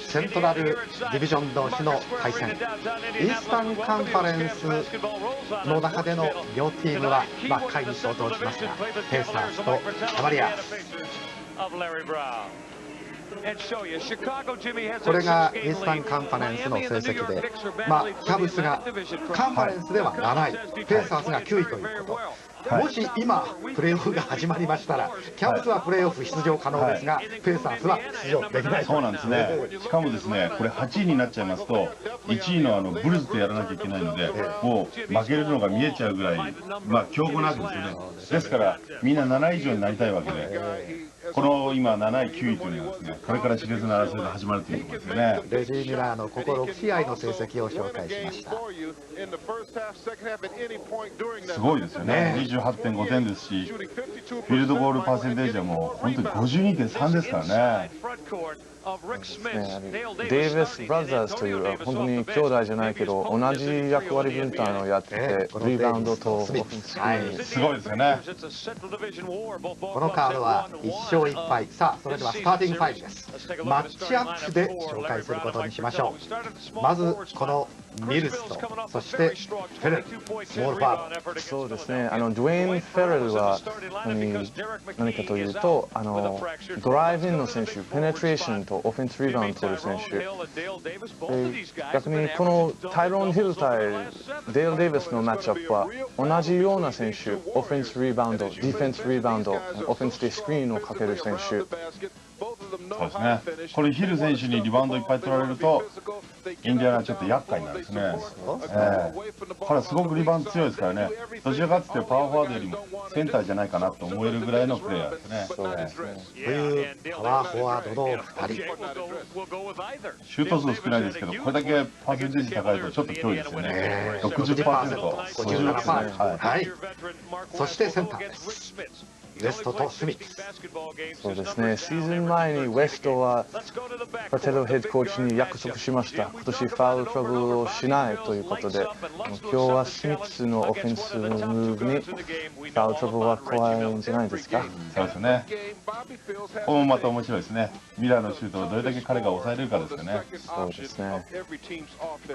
セントラルディビジョン同士の対戦、イースタンカンファレンスの中での両チームは下位に相当しますが、ペイサーズとキャバリアーズ。これがイースタンカンファレンスの成績で、キャブスがカンファレンスでは7位、ペイサーズが9位ということ。もし今プレーオフが始まりましたら、キャブスはプレーオフ出場可能ですが、ペイサーズは出場できない。そうなんですね。しかもですね、これ8位になっちゃいますと、1位のブルズとやらなきゃいけないので、もう負けるのが見えちゃうぐらい、強豪なわけですよね。ですからみんな7位以上になりたいわけで、この今7位、9位というのはですね、これから熾烈な争いが始まるということですよね。レジー・ミラーのここ6試合の成績を紹介しました。すごいですよね。28.5 点ですし、フィールドゴールパーセンテージはもう本当に 52.3 ですからね。デイビス・ブラザーズという本当に兄弟じゃないけど同じ役割分担をやってて、リバウンドとオフェンス、すごいですよね。このカードは1勝1敗。さあ、それではスターティングファイブです。マッチアップで紹介することにしましょう。まずこのミルスと、そしてフェレル、スモールファード。そうですね、ドウェイン・フェレルは何かというと、ドライブインの選手、ペネトレーションとオフェンスリバウンド取る選手、逆にこのタイロン・ヒル対デール・デイビスのマッチアップは同じような選手、オフェンスリバウンド、ディフェンスリバウンド、オフェンスでスクリーンをかける選手。そうですね。これヒル選手にリバウンドいっぱい取られると、インディアナちょっと厄介なんですね。彼はすごくリバウンド強いですからね。どちらかというとパワーフォワードよりもセンターじゃないかなと思えるぐらいのプレーヤーですね。そうですね。というパワーフォワードの2人。シュート数少ないですけど、これだけパーセンテージ高いとちょっと脅威ですよね。60%、57%。はい。そしてセンターです。ウエストとスミス。そうですね、シーズン前にウエストはパテロヘッドコーチに約束しました。今年ファウルトラブルをしないということで、今日はスミスのオフェンスムーブにファウルトラブルは怖いんじゃないですか。そうですね。ここもまた面白いですね。ミラーのシュートをどれだけ彼が抑えれるかですよね。そうですね。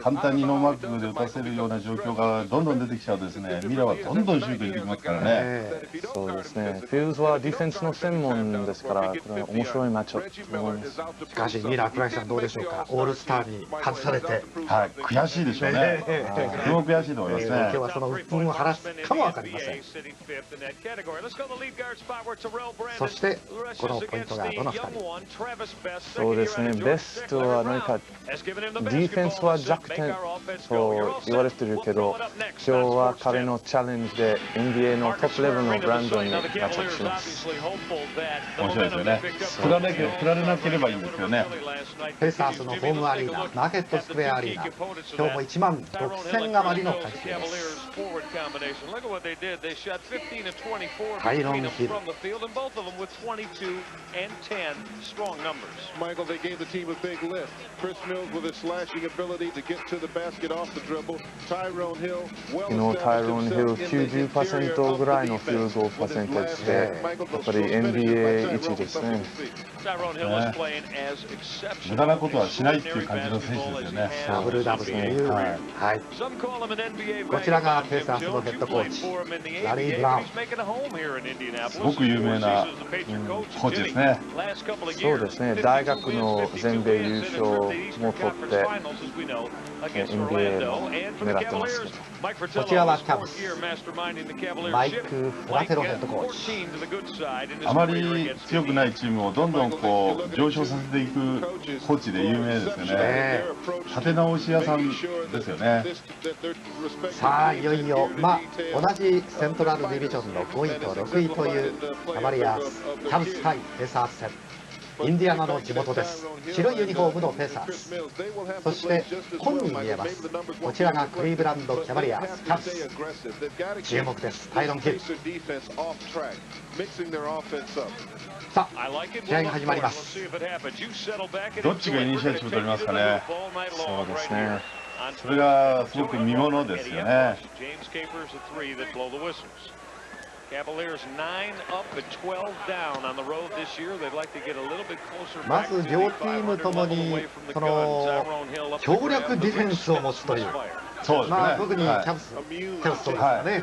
簡単にノーマークで打たせるような状況がどんどん出てきちゃうとですね、ミラーはどんどんシュート入れてきますからね。そうですね。フィールズはディフェンスの専門ですから、これは面白いマッチアップと思います。しかしミラー、倉木さんどうでしょうか。オールスターに外されて、はい、悔しいでしょうね。とても悔しいと思いますね。今日はその鬱憤を晴らすかもわかりません。そしてこのポイントがどの2人。そうですね、ベストは何かディフェンスは弱点と言われてるけど、今日は彼のチャレンジで NBA のトップレベルのブランドにマッチアップします。面白いですよね。振られなければいいんですよね。ペイサーズのホームアリーナ、マーケットスクエアアリーナ、今日も1万6000余りの観衆です。タイロン・ヒル。昨日タイロン・ヒル 90% ぐらいのフィールドパーセンテージで、やっぱり NBA 1位ですね。無駄なことはしないっていう感じの選手ですよね。ダブルダブルという、はい、こちらがペイサーズのヘッドコーチ、ラリー・ブラウン。すごく有名な、コーチですね。そうですね、大学の全米優勝も取って NBA を狙ってますけど。こちらはキャブス、マイク・フラテロヘッドコーチ。あまり強くないチームをどんどんこう上昇させていくコーチで有名ですよね。立て直し屋さんですよね。さあいよいよ、同じセントラルディビジョンの5位と6位というキャバリアーズ、キャブス対ペイサーズ戦。インディアナの地元です。白いユニフォームのペイサーズ、そして紺に見えます。こちらがクリーブランドキャバリアーズ、キャブス。注目です、タイロン・ヒル。さあ試合が始まります。どっちがイニシアチブ取りますかね。そうですね、それがすごく見ものですよね。まず両チームともにその強力ディフェンスを持つという。そうですね。まあ特にキャブスそうですかね。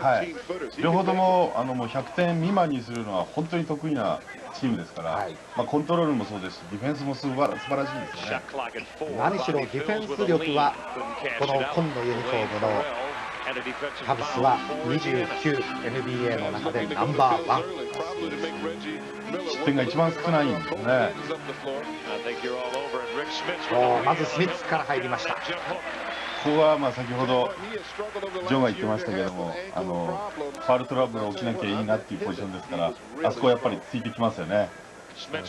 両方とももう100点未満にするのは本当に得意なチームですから、まあコントロールもそうですし、ディフェンスも素晴らしいですよね。何しろディフェンス力はこの紺のユニフォームのキャブスは 29NBA の中でナンバーワン。失点が一番少ないんですね。まずスミッツから入りました。ここはまあ先ほどジョンが言ってましたけども、ファウルトラブル起きなきゃいいなっていうポジションですから、あそこやっぱりついてきますよね。いいスナッ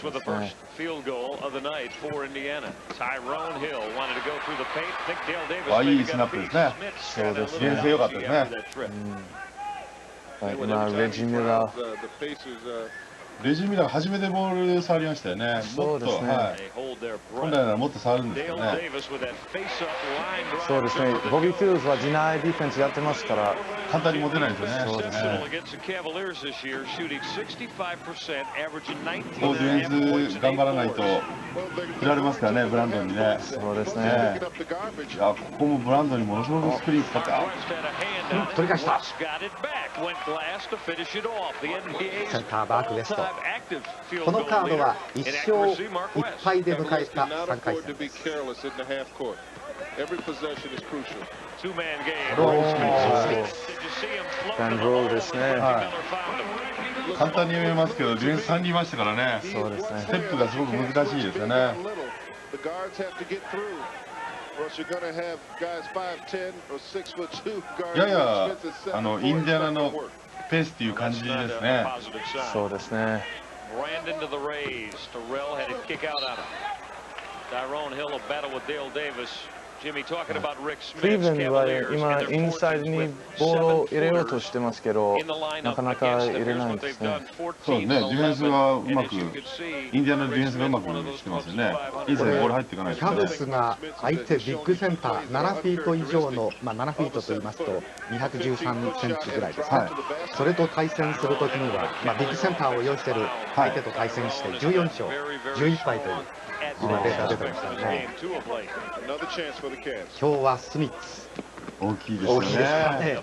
プですね。そうですね。良かったですね。今レジミラーが初めてボール触りましたよね。そうですね。本来ならもっと触るんですよね。そうですね。ボビー・フィールズはディナイディフェンスやってますから簡単に持てないですよね。そうですね。こうディフェンス頑張らないと振られますからね、ブランドンにね。そうですね。いや、ここもブランドンにものすごくスクリーン使って取り返した。センターバークウェスト。このカードは1勝1敗で迎えた3回戦です。ですね。簡単に見えますけど、ディフェンス3人いましたからね。そうですね。ステップがすごく難しいですよね。ややインディアナのペースっていう感じですね。そうですね。クリーブランドは今インサイドにボールを入れようとしてますけど、なかなか入れないんですね。そうね、ディフェンスがうまく、インディアナのディフェンスがうまくしてますよね。インサイドボール入っていかないですね。キャブスが相手ビッグセンター7フィート以上の、7フィートと言いますと213センチぐらいですね。それと対戦するときには、ビッグセンターを用意している相手と対戦して14勝11敗という今データ出てましたね。今日はスミッツ大きいですよね。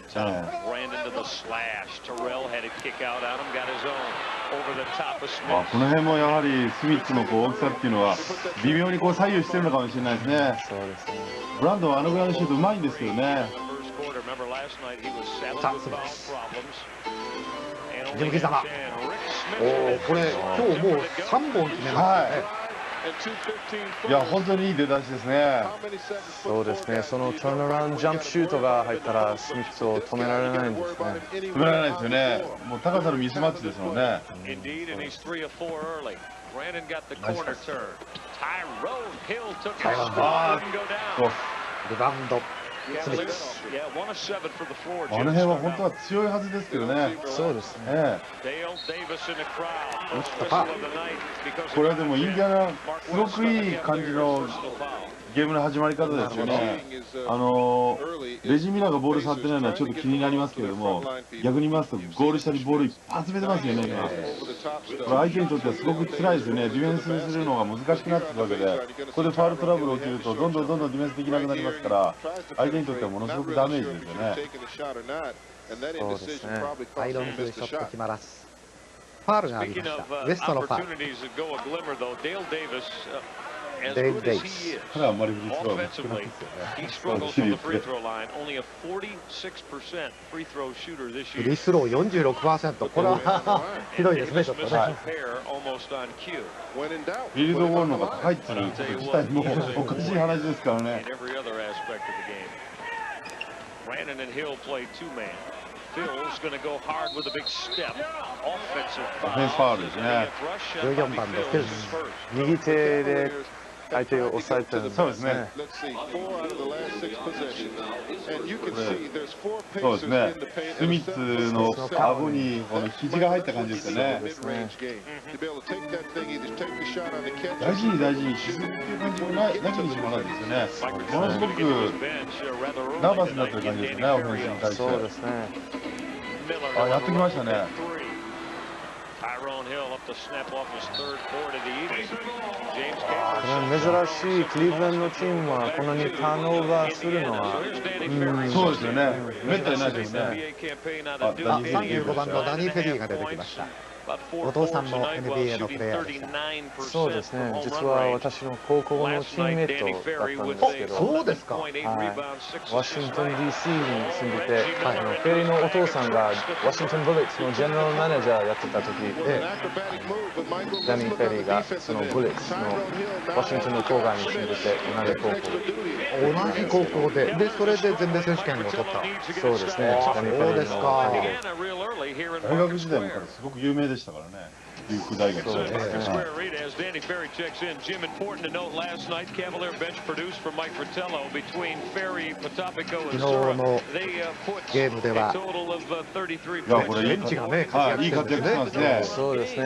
この辺もやはりスミッツの大きさっていうのは微妙に左右してるのかもしれないですね。そうですね。ブランドンはぐらいのシュートうまいんですけどね。さあスミッツジムキ様、これ今日もう3本決めましたね。いや本当にいい出だしですね。そうですね。そのターンアラウンドジャンプシュートが入ったらスミッツを止められないんですね。止められないですよね。もう高さのミスマッチですもんね。リバウンドスミッツ。あの辺は本当は強いはずですけどね。そうですね。これはでもインディアナすごくいい感じのゲームの始まり方ですよね。レジミラがボール触ってないのはちょっと気になりますけれども、逆に言いますとゴール下にボールいっぱい集めてますよね。今これ相手にとってはすごく辛いですよね。ディフェンスするのが難しくなってくるわけで、ここでファウルトラブル起きるとどんどんディフェンスできなくなりますから、相手にとってはものすごくダメージですよね。そうですね。アイロンズショット決まらずファールがありました。ウエストのファール。デイブ・デイビス。彼はあんまりフリースローが少ないですよね。フリースロー 46%。これはひどいですね、ちょっとね。フィールドゴールの方が高いっていうこと自体もおかしい話ですからね。オフェンスファウルですね。14番のフィルズ。右手で相手を抑えてるんですね。そうですね。そうですね。スミッツの顎に肘が入った感じですよね。大事に大事に沈むっていう感じもなきにしもあらずですよね。ものすごくナーバスになってる感じですよね、オフェンスに対して。そうですね。やってきましたね。珍しいクリーブランドのチームはこんなにターンオーバーするのは、そうですよね。めったにないですよね。35番のダニー・フェリーが出てきました。お父さんも NBA のプレーヤーでした。そうですね、実は私の高校のチームメイトだったんですけど、そうですか。はい、ワシントン DC に住んでて、フェリーのお父さんがワシントン・ブレッツのジェネラルマネージャーやってた時、ダニー・フェリーがそのブレッツのワシントンの郊外に住んでて、同じ高校で、それで全米選手権を取った。そうですね、ダニー・フェリーのおかげで。大学時代もすごく有名でしたからね。デューク大学で。昨日のゲームでは、ベンチがね、いい活躍してますね。そうですね、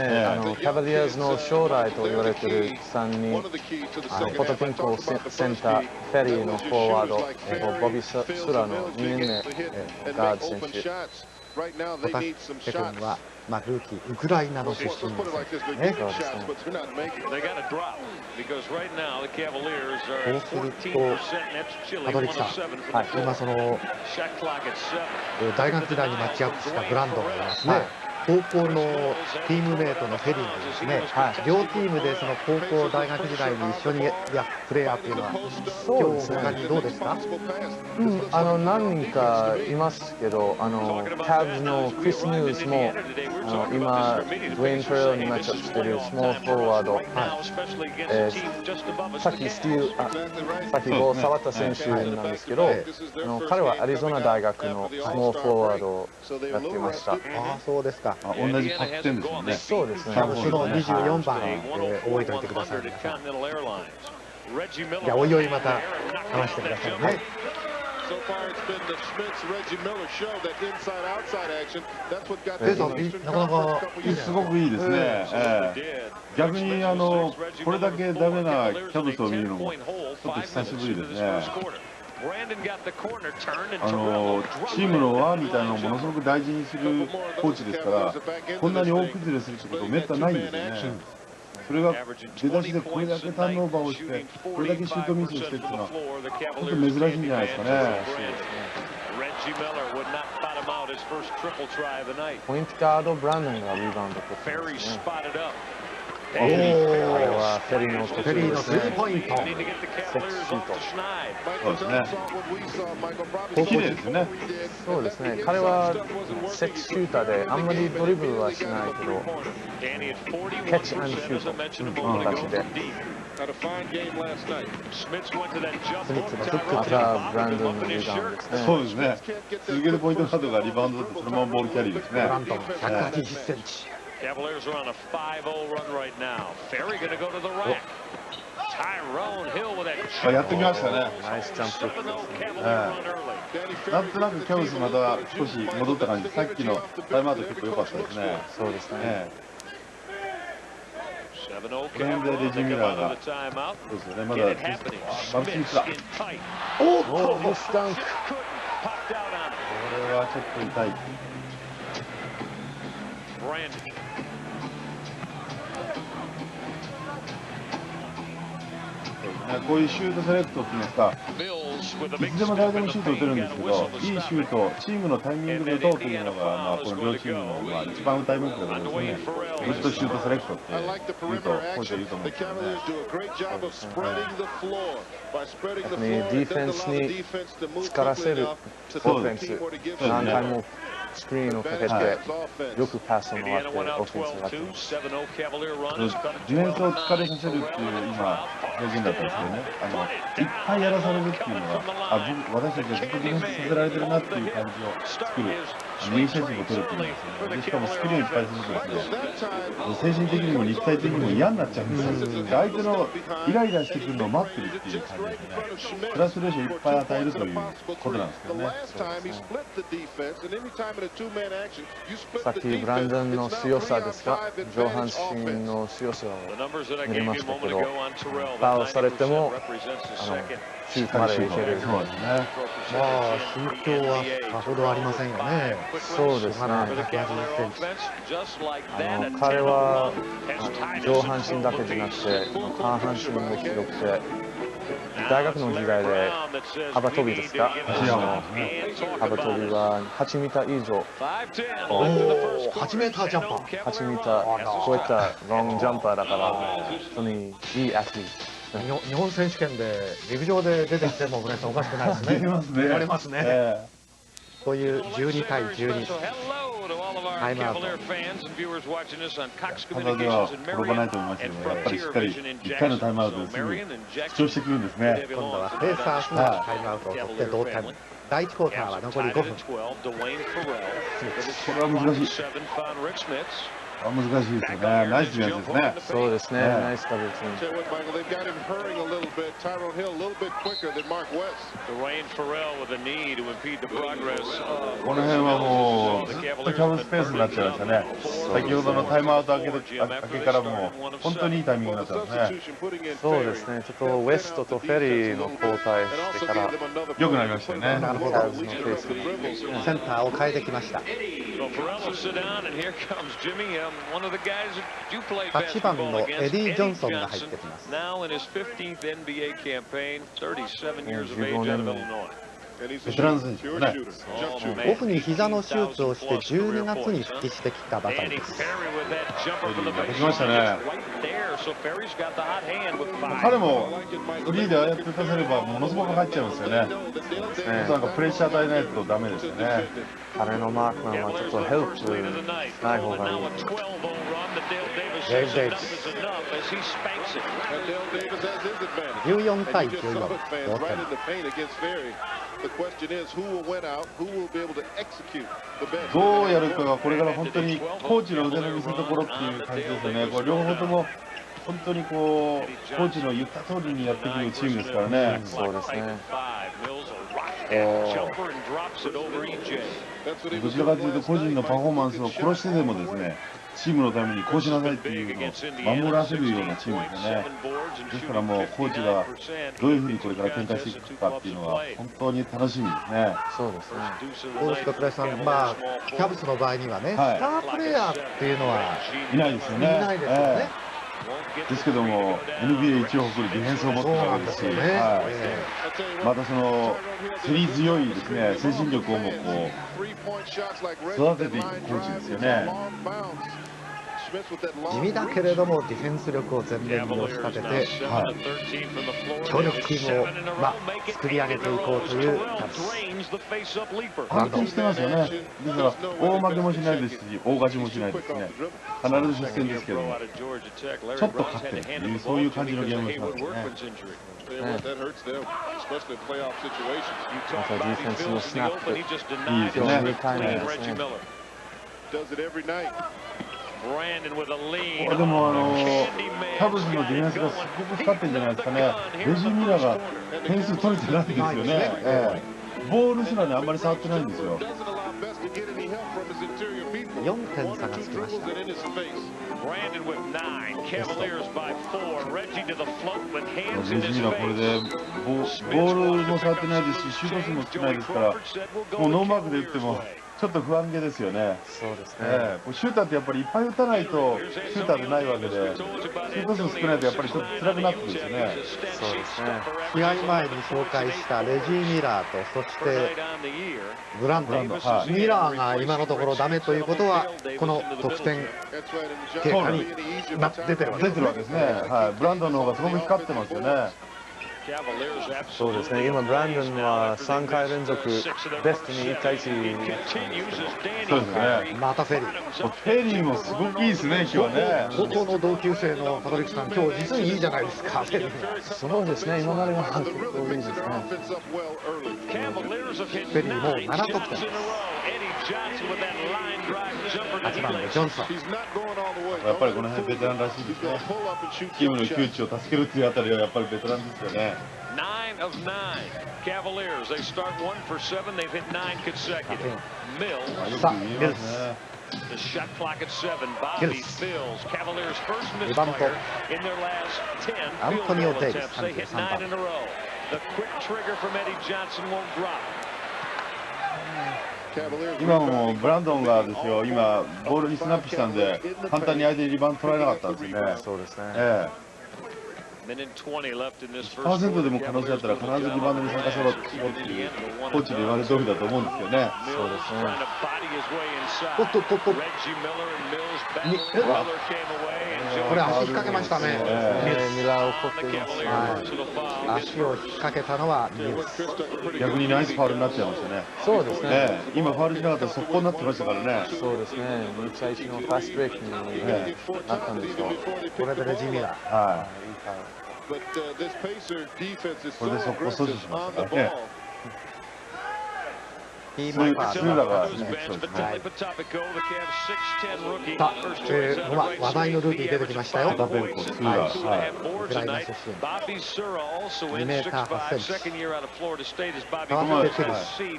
キャバリアーズの将来と言われている3人、ポトピンコセンター、フェリーのフォワード、ボビー・スラの2年目、ガード選手。ポタケ君は、ルーキー、ウクライナの出身ですね。そうすると、パトリックさん、今その大学時代にマッチアップしたブランドがいますね。高校のチームメイトのフェリーがですね、両チームでその高校、大学時代に一緒にプレーヤーというのは、今日他にどうですか？何人かいますけど、CAVS のクリス・ニュースも、今、ドゥェイン・フェレルにマッチアップしているスモールフォワード、さっきボール触った選手なんですけど、彼はアリゾナ大学のスモールフォワードをやっていました。そうですか。同じパッテンですよね。そうですね。その24番、覚えておいてください。じゃあ、おいおいまた話してくださいね。なかなかすごくいいですね。逆にこれだけダメなキャブスを見るのもちょっと久しぶりですね。チームの輪みたいなのをものすごく大事にするコーチですから、こんなに大崩れするってことめったないんですよね。それが出だしでこれだけターンオーバーをして、これだけシュートミスをしてっていうのは、本当に珍しいんじゃないですかね。ポイントガード、ブランドンがリバウンド取ってますね。これはフェリーのスリーポイント。セックシュート。そうですね。綺麗ですよね。そうですね。彼はセックシューターであんまりドリブルはしないけど、キャッチ&シュートの形で。またブランドンのリバウンドですね。そうですね。続けてポイントガードがリバウンドだってそのままボールキャリーですね。ブランドン180センチ。Cavaliers are on a 5-0 run right now. Ferry going to go to the rack. Tyrone Hill with that. やってきましたね。ナイスジャンプ。なんとなくキャブスまた少し戻った感じで、さっきのタイムアウト結構良かったですね。そうですね。この辺でレジミラーが、そうですよね、まだバンキンスだ。おっと、ミスダンク。これはちょっと痛い。こういうシュートセレクトっていうんですか、いつでも誰でもシュート打てるんですけど、いいシュート、チームのタイミングで打とうというのが、この両チームの一番歌い文句だと思うんですね。グッドシュートセレクトって言うと、本社言うと思うんですけどね。逆にディフェンスに疲らせるオフェンス、何回もスクリーンをかけて、よくパスを回ってオフェンスをやっています。ディフェンスを疲れさせるっていう今、表現だったんですけどね、いっぱいやらされるっていうのが、私たちはずっとディフェンスさせられてるなっていう感じを作る、イニシアチブを取るっていうんですよね。でしかもスクリーンをいっぱいするとですね、精神的にも肉体的にも嫌になっちゃうんですよ。で相手のイライラしてくるのを待ってるっていう感じですね。フラストレーションをいっぱい与えるということなんですけどね。さっきブランドンの強さですが、上半身の強さを見れましたけど、ファウルされてもシュートまでいける。そうですね。まあ身長はさほどありませんよね。そうですね。小柄180センチ。彼は上半身だけじゃなくて下半身も広くて、大学の時代で幅跳びですか、幅跳びは8ミター以上、8メータージャンパー、8ミター超えたロングジャンパーだから、本当にいいアスリート。日本選手権で陸上で出てきてもおかしくないですね。出られますね。という12対12。タイムアウト。ただでは転ばないと思いますけど、やっぱりしっかり1回のタイムアウトですぐ主張してくるんですね。今度はペーサーズがタイムアウトを取って同点。第1クォーターは残り5分。これは難しい。難しいですよね。ナイスディフェンスですね。そうですね。ナイスダブルチーム。この辺はもうずっとキャブスペースになっちゃいましたね。先ほどのタイムアウト明けからもう本当にいいタイミングになったんですね。そうですね。ちょっとウェストとフェリーの交代してから良くなりましたよね。なるほど。センターを変えてきました。8番のエディ・ジョンソンが入ってきます。15年目。ベテラン選手ですね。オフに膝の手術をして12月に復帰してきたばかりです。できましたね。彼もフリーでああやって打たせればものすごく入っちゃうんですよね。なんかプレッシャー与えないとダメですよね。彼のマークマンはちょっとヘルプない方がいい。14対14、同点。どうやるかがこれから本当にコーチの腕の見せ所っていう感じですよね。これ両方とも本当にコーチの言った通りにやってくるチームですからね。そうですね。どちらかというと個人のパフォーマンスを殺してでもですね、チームのためにこうしなさいっていうのを守らせるようなチームですよね。ですからもうコーチがどういうふうにこれから展開していくかっていうのは本当に楽しみですね。そうですね。どうですか、倉井さん、まあキャブスの場合にはね、スタープレーヤーっていうのはいないですよね。いないですよね。ですけども NBA 一応誇るディフェンスを持ってるわけですし、またその競り強いですね精神力をもこう育てていくコーチですよね。地味だけれどもディフェンス力を前面に押し立てて、強力チームを、作り上げていこうというキャブス。安定してますよね。ですから大負けもしないですし大勝ちもしないですね。必ず接戦ですけどもちょっと勝ってるっていうそういう感じのゲームをしますね。またディフェンスのスナップいいですよね。タイミングですね。でもキャブスのディフェンスがすごく光ってるんじゃないですかね。レジー・ミラーが点数取れてないんですよね。ボールすらねあんまり触ってないんですよ。4点差がつきました。レジー・ミラーこれでボールも触ってないですしシュート数も少ないですからもうノーマークで打ってもちょっと不安げですよね。そうですね。シューターってやっぱりいっぱい打たないとシューターでないわけで、シュート数少ないとやっぱりちょっと辛くなってくるんですよね。そうですね。試合前に紹介したレジー・ミラーとそしてブランド、ミラーが今のところダメということはこの得点経過に出てるわけですね。ブランドンの方がすごく光ってますよね。そうですね。今ブランドンは3回連続ベストに1対1。そうですね。またフェリー。フェリーもすごくいいですね今日はね。高校の同級生のパトリックさん、今日実にいいじゃないですか。フェリーが。そうですね。今までは結構いいですね。フェリーも7得点です。8番のジョンソン。やっぱりこの辺ベテランらしいですね。チームの窮地を助けるっていうあたりはやっぱりベテランですよね。9 of 9 CAVALIERS. They start 1 for 7. They've hit 9 consecutive. Mills. さあ、ミルズ。 The shot clock at 7. Bobby Mills. CAVALIERS first misfire in their last 10 field goal attempts. They hit 9 in a row. 今もブランドンがですよ、今ボールにスナップしたんで簡単に相手にリバウンド取られなかったんですよね。そうですね。1% でも可能性だったら必ずリバウンドに参加しろっていうコーチに言われる通りだと思うんですよね。そうですね。おっとっとっと。これ足引っ掛けましたね。ミラーを怒っています。足を引っ掛けたのはミルス。逆にナイスファウルになっちゃいましたね。そうですね。今ファウルしなかったら速攻になってましたからね。そうですね。2対1のファストブレーキになったんでしょう。これでレジミラー。はい。これで速攻阻止しましたからね。キーマンバーツーラがね、そうですね。さあ、話題のルーキー出てきましたよ。タペンコ、ツーラ、ウクライナ出身。2メーター8センチ。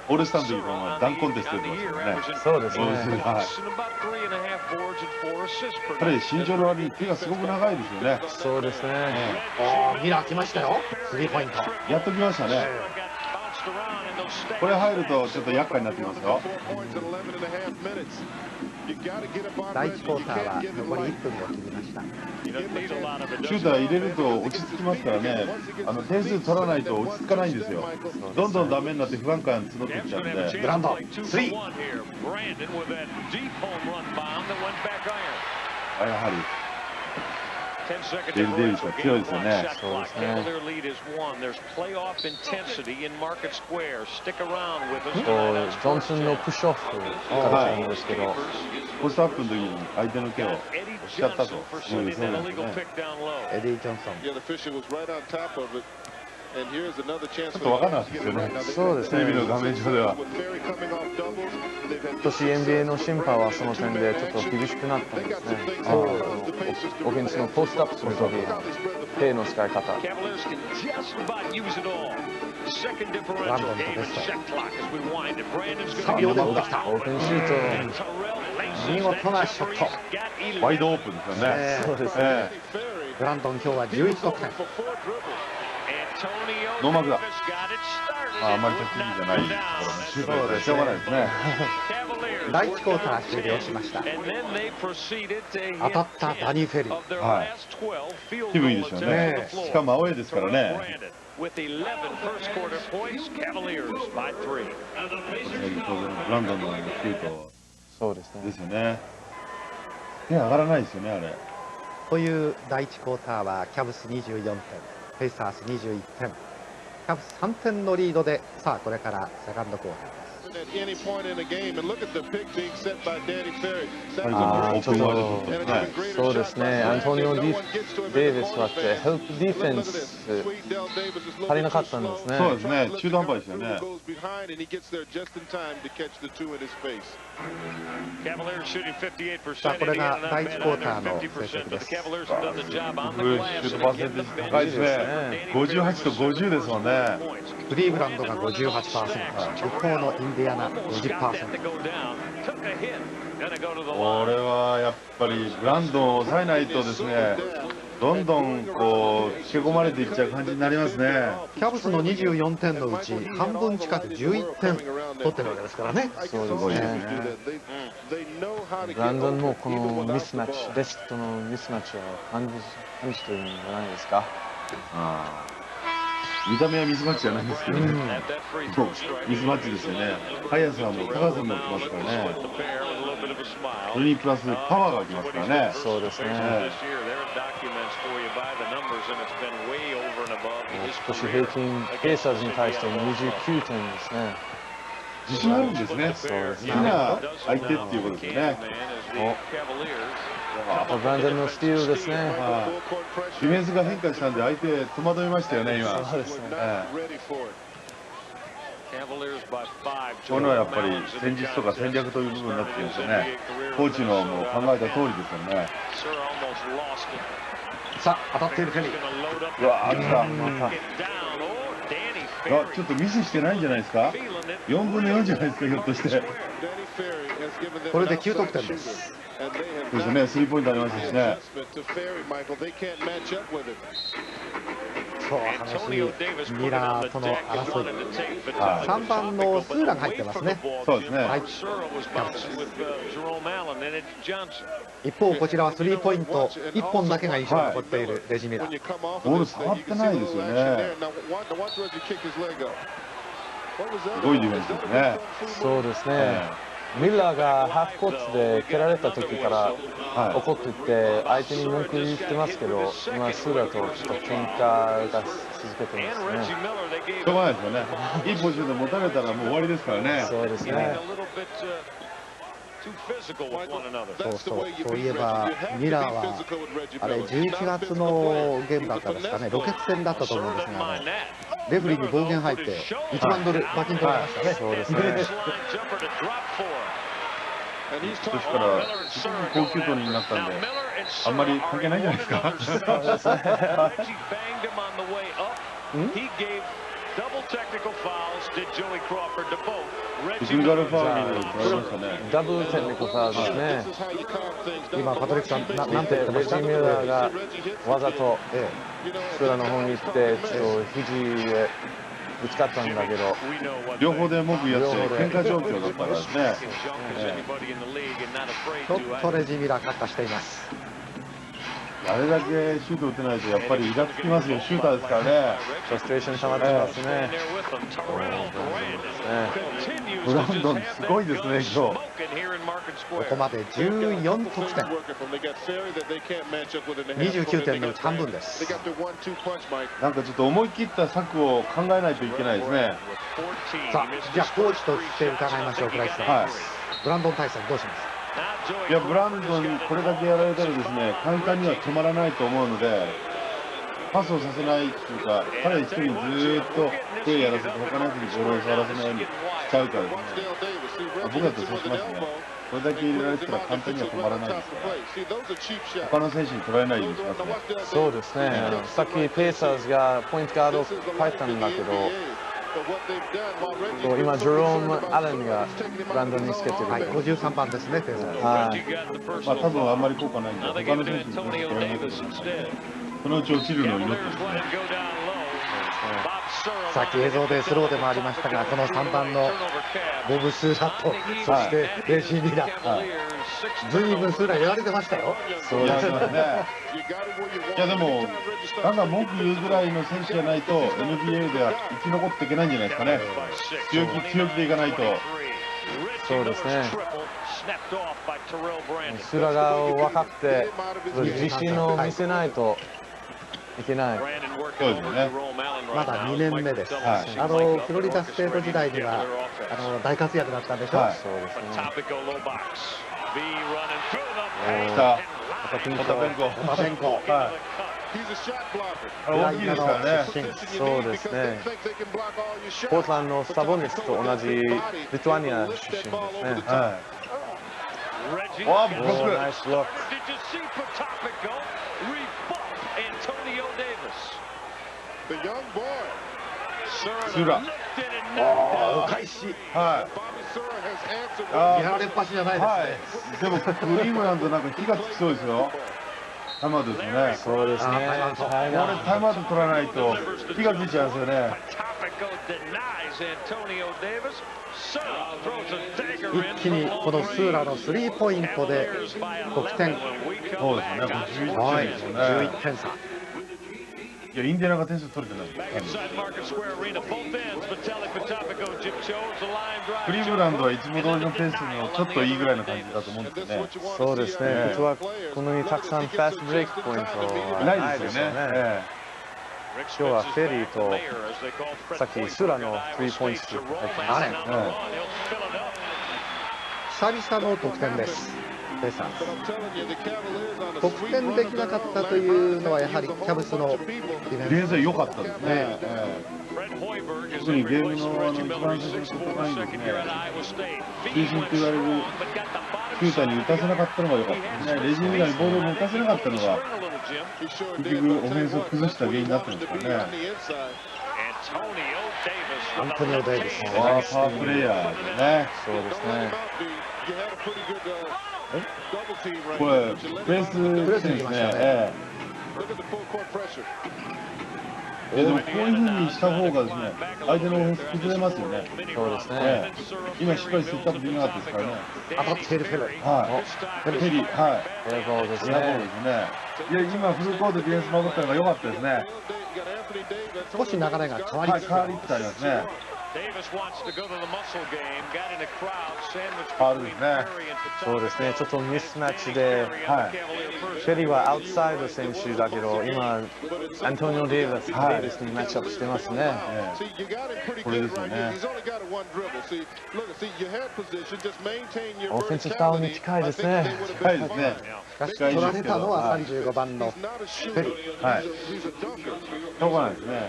オールスターの時もダンコンテスト出てますからね。そうですね。彼身長の割に手がすごく長いですよね。そうですね。ミラー来ましたよ。スリーポイント。やっと来ましたね。これ入るとちょっと厄介になってきますよ。第1クォーターは残り1分を切りました。シューター入れると落ち着きますからね。点数取らないと落ち着かないんですよ。どんどんダメになって不安感募ってきちゃうんで。ブランドスリー。やはりデイビスは強いですよね。そうですね。ジョンソンのプッシュオフからなんですけど、ポストアップの時に相手の手を押しちゃったというそうですね。エディ・ジョンソン。ちょっと分からなかったですよね。そうですね。テレビの画面上では。今年 NBA の審判はその点でちょっと厳しくなったんですね。オフェンスのポストアップするときの手の使い方。ブランドンとベスト。3秒で打ってきた。オープンシュート。見事なショット。ワイドオープンですよね。そうですね。ブランドン今日は11得点。ノーマークだ。あまり得意じゃないところのシュートでしょうがないですね。第1クォーター終了しました。当たったダニー・フェリー。はい。気分いいでしょうね。しかもアウェーですからね。ブランドンのシュート。そうですね。ですよね。手上がらないですよね、あれ。という第1クォーターはキャブス24点、ペイサーズ21点、キャブス3点のリードで、さあこれからセカンドクォーターです。そうですね。アントニオ・デイビスはヘルプディフェンス足りなかったんですね。そうですね。中途半端ですよね。さあこれが第1クォーターの成績です。シュートパーセンテージ高いですね。58と50ですもんね。クリーブランドが 58%、一方のインディアナ 50%。これはやっぱりブランドンを抑えないとですね、どんどんこうつけ込まれていっちゃう感じになりますね。キャブスの24点のうち半分近く11点取ってるわけですからね。そうですね。ブランドンもこのミスマッチ、レストのミスマッチを感じてるんじゃないですか。見た目はミスマッチじゃないんですけどね。ミスマッチですよね。速さも高さもきますからね。それにプラスパワーがきますからね。そうですね。今年平均ペーサーズに対して29点ですね。自信あるんですね。好きな相手っていうことですよね。ブランドンのスティールですね。ディフェンスが変化したんで相手戸惑いましたよね今。そうですね。このはやっぱり戦術とか戦略という部分になってきますよね。コーチのもう考えた通りですよね。さあ当たっているフェリー。うわー来た。また。ちょっとミスしてないんじゃないですか。4分の4じゃないですかひょっとして。これで9得点です。そうですね、スリーポイントありましたしね。そう激しいミラーとの争い。3番のスーラが入ってますね。そうですね。はい、一方こちらはスリーポイント1本だけが印象に残っているレジミラー。ボール触ってないですよね。すごいディフェンスですね。そうですね。ミラーがハーフコートで蹴られた時から怒ってて相手に文句言ってますけど、今スーラとちょっと喧嘩が続けてますね。しょうがないですよね。いいポジションで持たれたらもう終わりですからね。そうですね。そういえばミラーはあれ11月のゲームだったんですかね、ロケッツ戦だったと思うんですが、レフェリーに暴言入って1万ドル罰金取られましたね。そうですね。今年から高級取りになったんで、あんまり関係ないんじゃないですか。テクニカルファウルに取られましたね。ダブルテクニカルファウルですね。今パトリックさんなんて言ってまレジした？ミラーがわざとスーラの方に行ってちょっと肘へぶつかったんだけど、両方で文句言い合って喧嘩状況だったからですね。ちょっとレジミラーカッカしています。あれだけシュート打てないとやっぱりイラつきますよ。シューターですからね。フラストレーション溜まってますね。ブランドンすごいですね、今日。ここまで14得点、29点のうち半分です。なんかちょっと思い切った策を考えないといけないですね。さあ、じゃあコーチとして伺いましょう、倉石さん。はい。ブランドン対戦どうします？いや、ブランドンこれだけやられたらですね、簡単には止まらないと思うので、パスをさせないっていうか、彼一人ずーっとプレーやらせて、他のやつにボールを触らせないようにしちゃうからですね。僕だとそうしますね。これだけ入れられてたら簡単には止まらないですから、他の選手に取られないようにしますね。そうですね。さっきペイサーズがポイントガードを変えたんだけど、今ジェローム・アレンがブランドンにつけてる。はい、53番ですね、ペーサーズ。はい。まあ多分あんまり効果ないんで、他の選手に取られないと思いますね。そのうち落ちるのを祈ってですね。さっき映像でスローでもありましたが、この3番のボブ・スーラと、そしてレジミラ、ずいぶんスーラやられてましたよ。そうですね。いやでも、だんだん文句言うぐらいの選手じゃないと NBA では生き残っていけないんじゃないですかね。強気でいかないと。そうですね。スーラが分かって自信を見せないといけない。そうですね。まだ2年目です。フロリダステート時代には大活躍だったんでしょ。はい、そうですね。来た。またペンコ。はい。大きいですからね。そうですね。ポートランドのスタボニスと同じリトアニア出身ですね。はい。わあ、ブロック。ナイスブロック。スーラ。お返し。はい。やられっぱしじゃないですね。でもクリームランドなんか火がつきそうですよ。タイムアウトですね。そうですね。これタイムアウト取らないと火がついちゃうんですよね。一気にこのスーラのスリーポイントで得点。そうですね。11点差。いや、インディアナが点数取れてない。クリーブランドはいつも通りのペースのちょっといいぐらいの感じだと思うんですよね。そうですね。実はこのようにたくさんファーストブレイクポイントはないですよね。今日はフェリーとさっきスーラのスリーポイント入ってますね。久々の得点です。ペーサーズ得点できなかったというのはやはりキャブスのディフェンスは良かったですね。特にゲームの一番最初の突破ラインですね。中心と言われるシューターに打たせなかったのが良かったですね。レジミラーにボールを打たせなかったのが結局オフェンスを崩した原因になってるんですよね。アントニオ・デイビス。パワープレイヤーでね。そうですね。これプレスですね。でもこういうふうにした方がですね、相手のオフェンス崩れますよね。そうですね。今しっかりセットアップできなかったですからね。当たっているフェル。はい。フェリー、はい。フェアボールですフェアボールね。ですね。いや、今フルコートディフェンス守ったのが良かったですね。少し流れが変わりはい、つつ変わりつつありますね。ファウルですね。そうですね。ちょっとミスマッチで、はい。フェリーはアウトサイド選手だけど、今、アントニオ・デイビスにマッチアップしてますね。これですよね。オフェンスファウルに近いですね。近いですね。しかし取られたのは35番のフェリー。はい。しょうがないですね。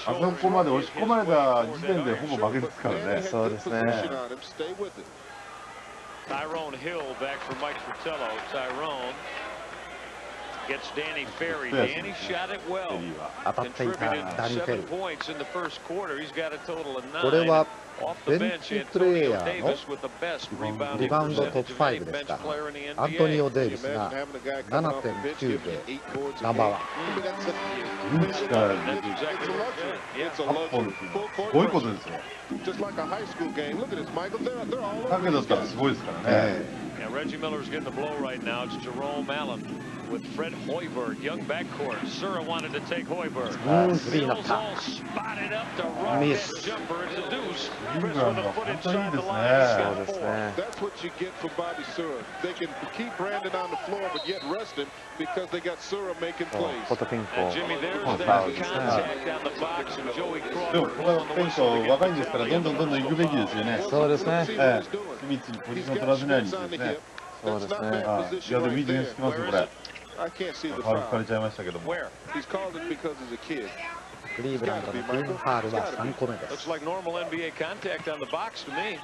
あそこまで押し込まれた時点でほぼ負けですからね。そうですね。Tyrone Hill back for Mike Fratello. Tyrone gets Danny Ferry. Danny shot it well. 当たっていたダニー・フェル。 Points in the first quarter. He's got a total of 9. これは Off ベ the ン bench, チプレー Antonio ヤー Davis with the best の rebounding リバウンドトッ percentage プ today. 5で Bench すか。 player in the アントニ NBA. オ・デイビスが 7.9 でナンバーワン。ベンチからThat's exactly what it said. 8本っていうのはすごいことですよ。だけだったらすごいですからね。Yeah, Reggie Miller's getting the blow right now. It's Jerome Allen with Fred Hoiberg, young backcourt. Sura wanted to take Hoiberg. スリーになっ Mills た。 all spotted up to rock Miss. his jumper. It's a deuce. イン Chris グラン with ド a は foot 本当にいい inside で the す line. ね。そうですね。 That's what you get from Bobby Sura. They can keep Brandon on the floor, but yet rest him because they got Sura making ポ plays. トピンコ。 And Jimmy, there's Oh, that foul. contact on the box, and Joey でも Crawford こ blows の on the ペン whistle ト to get 若いんですからどんどん行くべきですよね。そうですね。スミッツにポジション取らせないようにですね。そうですね。いやでもいいディフェンスきますよこれ。 I can't see フ the ァウル吹か foul. れちゃいましたけども。 Where? He's called it because he's a kid. クリーブランドのチームファウルは3個目で Looks す。 like normal NBA contact on the box to me.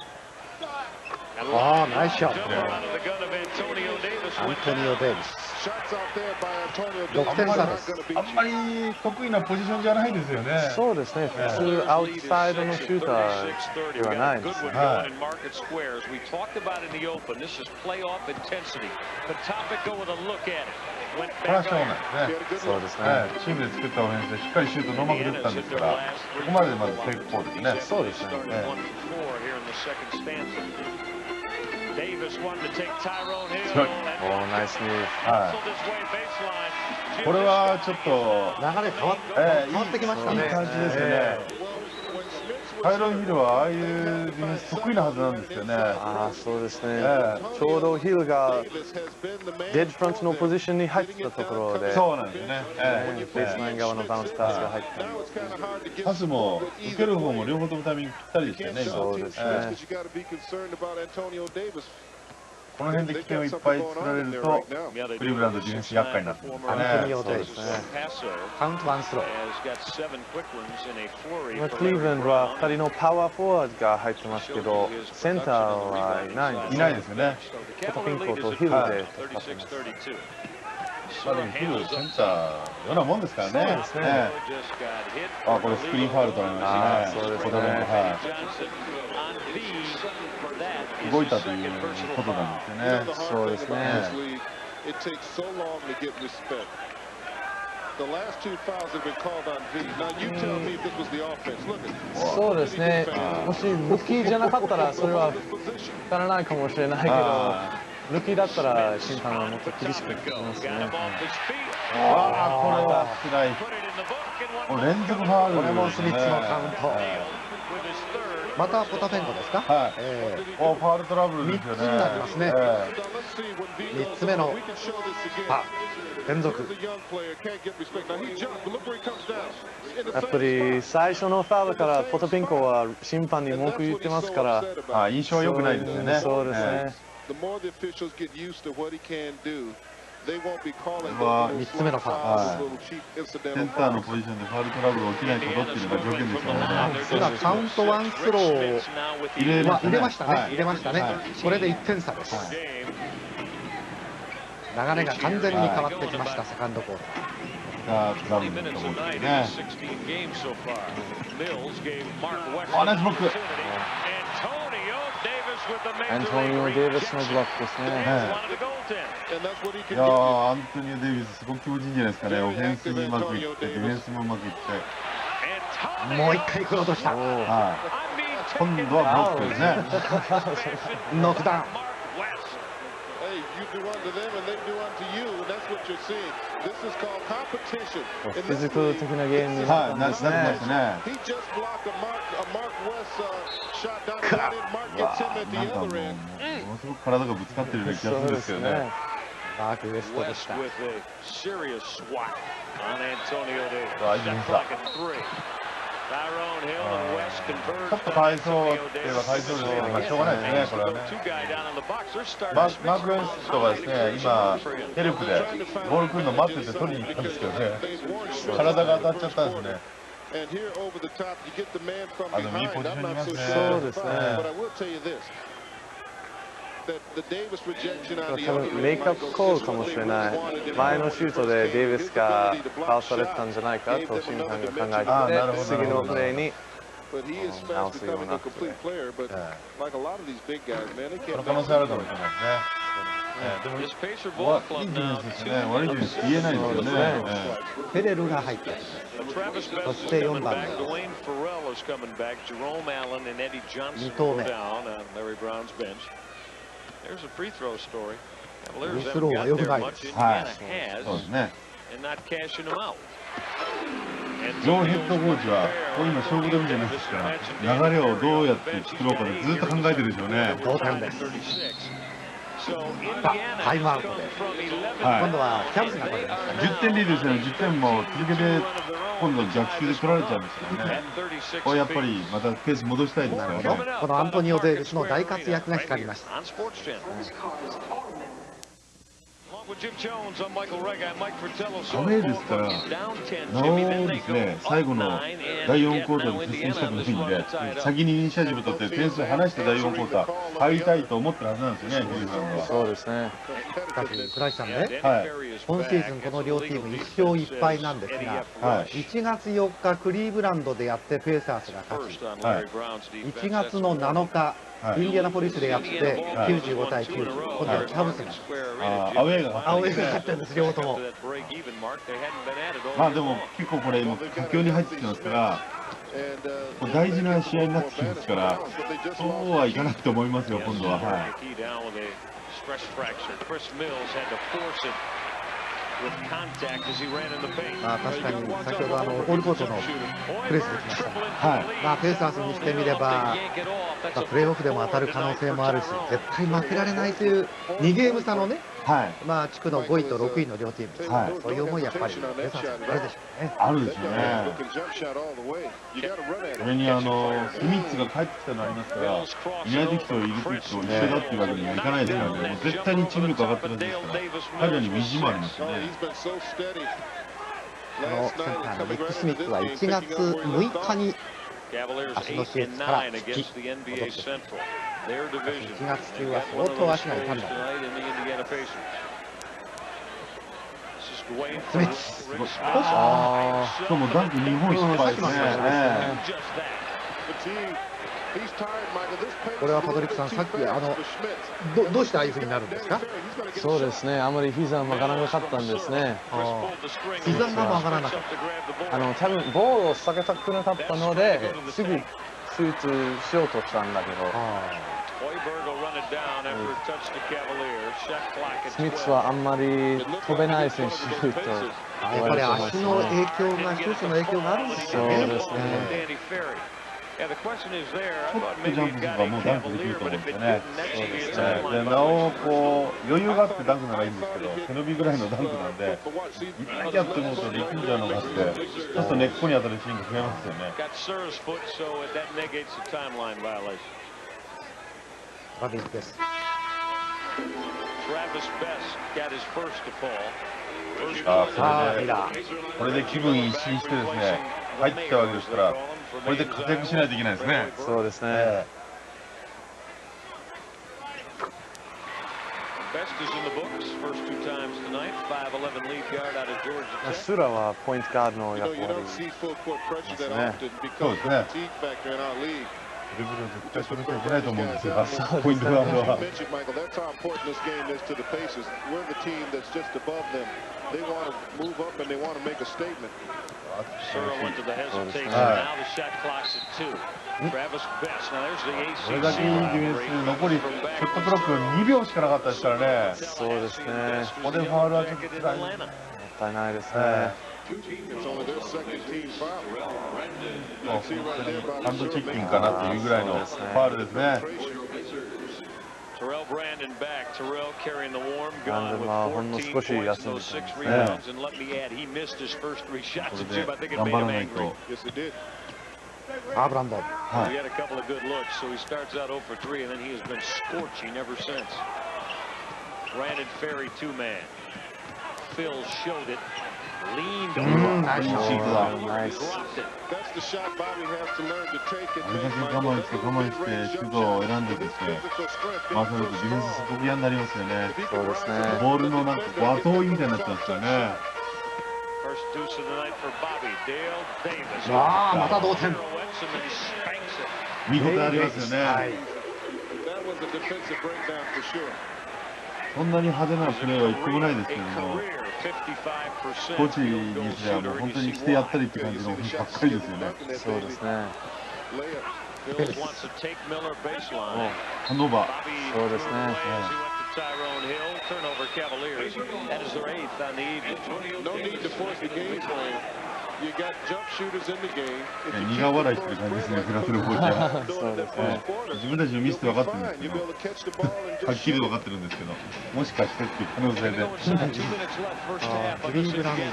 ああ、ナイスショット。 Jumper out of the gun of Antonio Davis. アン went トニオ・ down. デイビス。 Shots out there by Antonio 6 Davis. 点 Not 差です。 going to be あんまり得意なポジションじゃないですよね。そうですね。普通アウトサイドのシューターではないですね。 Goodwood going in market squares. We talked about in the open. This is playoff intensity. Patopico with a look at it. Went これは back しょうが there. ないですね。そうですね。はい、チームで作ったオフェンスでしっかりシュートノーマークで打ったんですから、ここまでまず成功ですね。そうですね。 Started 1 for 4 here in the second stanza. Davis wanted to take Tyrone Hill. おー、ナイスムーブ。は Hustled his way baseline. い、これはちょっと、流れ変わってきましたね。いい感じですよね。タイロン・ヒルはああいうディフェンス得意なはずなんですよね。ああ、そうですね。えちょうどヒルが Davis has been the man. デッドフロントのポジションに入ってたところで、そうなんですよね。ベースライン側のバウンスパスが入った。 Now it's kind of hard to get パスも受ける方も両方ともタイミングぴったりでしたよね、今。そうですね。 because you got to be concerned about Antonio Davis. この辺で起点をいっぱい作られると、 Yeah, they クリーブランドディフェンス厄介になってますアントねニ。オ・デイビス。 passer カウントワンスロー。 has got 7 quick ones in a flurry. 今クリーブランドは2人のパワーフォワードが入ってますけど、センターはいないんです。いないですよね。ポトピンコとヒルではい引っ張ってます。 36-32. まあでもヒルセンターのようなもんですからね。そうですね。 Just got hit. あ、これスクリーンファウル取られましたね。あーそうですねこれもは Johnson on B. That い、 is 動い his たという second personal ことなん foul. ですよ You know, ね the。hard thing そうですね。 about this league, it takes so long to get respect. The last 2 fouls have been called on V. Now you tell me if this was the offense. Look at そうですね。もしルキーじゃなかったらそれは当たらないかもしれないけど、あルキーだったら審判はもっと厳しくきます Got ね him。off his feet. あー、これは辛い。 Put it in the book and こ one れ連続ファウルこれもスミッツのカウント。 with his third. またポタペンコですか。はいえおファウルトラブルですよね。 3つになりますね 3つ目のファウル連続。 the young player can't get respect. Now he jumped, but look where he comes down. In the やっぱり最初のファウルからポトピンコは審判に文句言ってますから、あ、印象は良くないですよね。そうですね。 The more the officials get used to what he can do, they won't be calling 3つ目のファウル。 little cheap セ incidental ンターの fouls. ポジションでファウルトラブルが起きないことっていうのが条件ですからね。今カウントワンスローを入れましたね。入れましたね。はい入れましたね。これで1点差です。流れが完全に変わってきました、セカンドコート。さあ、トラブル 20 minutes のとこ a ろで night す in ね。 16 games so far. Mills gave Mark West あ、ナイスブロック。 Antonio Davis アントニオ・デイビスのブロックですね。いやー、アントニオ・デイビスすごく気持ちいいんじゃないですかね。オフェンスにうまくいって、ディフェンスもうまくいって。もう一回来ようとした。はい。今度はブロックですね。ノックダウン。フィジカル的なゲームになったんですね。なんかもうのすごく体がぶつかってるような気がするんですけどね。マーク・ウェストでした。大丈夫ですか。ちょっとかわいそうって言えばかわいそうですけど、しょうがないですね、これはね。マーク・ウェストがですね、今、ヘルプでボール来るの待ってて取りに行ったんですけどね、体が当たっちゃったんですね。あ、でもいいポジションにいますね。そうですね。多分メイクアップコールかもしれない。前のシュートでデイビスがファウルされてたんじゃないかと審判が考えてて、次のプレーに直すようなプレー。その可能性あるかもしれないですね。でもいいディフェンスですね。悪いディフェンス言えないですよね。フェレルが入ってそして4番の2投目。フリースローは良くないです。はい、そうですね。ジョーヘッドコーチは、こういうの勝負時じゃないですから、流れをどうやって作ろうかでずっと考えてるでしょうね。同点です。タイムアウトで、今度はキャブスが取りましたね。10点リードですね。10点も続けて今度逆襲で取られちゃうんですよね。これやっぱりまたペース戻したいですからね。このアントニオ・デイビスの大活躍が光りました。アウェーですから、なおですね、最後の第4クォーターで接戦したくないんで、先にイニシアチブ取って点数離して第4クォーター入りたいと思ってるはずなんですよね、ヒルさんは。そうですね。しかし、倉石さんね、はい、今シーズンこの両チーム1勝1敗なんですが、はい、1月4日クリーブランドでやってペーサーズが勝ち、はい、1月の7日、インディアナポリスでやって95対90、今度はキャブスがアウェーが勝ってるんです、両方とも。まあでも結構これ今佳境に入ってきてますから、大事な試合になってきますから、そうはいかないと思いますよ、今度は。はい、確かに先ほどオールコートのプレスできましたが、ペーサーズにしてみれば、プレーオフでも当たる可能性もあるし、絶対負けられないという2ゲーム差のね、地区の5位と6位の両チームです、そういう思いやっぱりペーサーズにあるでしょうね。あるでしょうね。それにスミッツが帰ってきたのありますから、いない時といる時と一緒だっていうわけにはいかないですからね、もう絶対にチーム力上がってるんですから、彼らに意地もありますよね。このセンターのニック・スミッツは1月6日に足の手術から復帰、戻ってきました。1月中は相当足が痛んだ。スミッツ、しかもダンク2本失敗ですね。これはパトリックさん、さっきどうしてああいうふうになるんですか？そうですね、あまり膝が曲がらなかったんですね。膝が曲がらなかった。多分ボールを下げたくなかったので、すぐシュートしようとしたんだけど、スミッツはあんまり飛べない選手とやっぱり足の影響が、手術の影響があるんですよね。そうですね。ちょっとジャンプすればもうダンクできると思うんですよね。でなお余裕があってダンクならいいんですけど、背伸びぐらいのダンクなんで、いかなきゃって思うと力んじゃうのがあって、ちょっと根っこに当たるシーンが増えますよね。バビンです。これで気分一新してですね、入ってきたわけですから、これで活躍しないといけないですね。そうですね。スラはポイントガードの役割ですね。そうですね。ドリブルを絶対止めちゃいけないと思うんですが、ポイントガードは。これだけいいディフェンス、残りショットクロック2秒しかなかったですからね。そうですね。ここでファウルはちょっと辛い。もったいないですね。ハンドチッキンかなっていうぐらいのファウルですね。ほんの少し休んでたんですね。これで頑張らないと。ブランドン。ナイスシュートだ。あれだけ我慢して我慢してシュートを選んでですね、まあそれとディフェンスすごく嫌になりますよね。そうですね。ボールのなんか後追いみたいになってますよね。また同点。見応えありますよね。そんなに派手なプレーは一個もないですけども、コーチにしてはもう本当にしてやったりって感じのばっかりですよね。そうですね。ターンオーバー。そうですね。苦笑いしてる感じですね、フランスのコーチは。そうですね。自分たちのミスって分かってるんですけど、はっきり分かってるんですけど、もしかしてっていう可能性で。クリーブランドが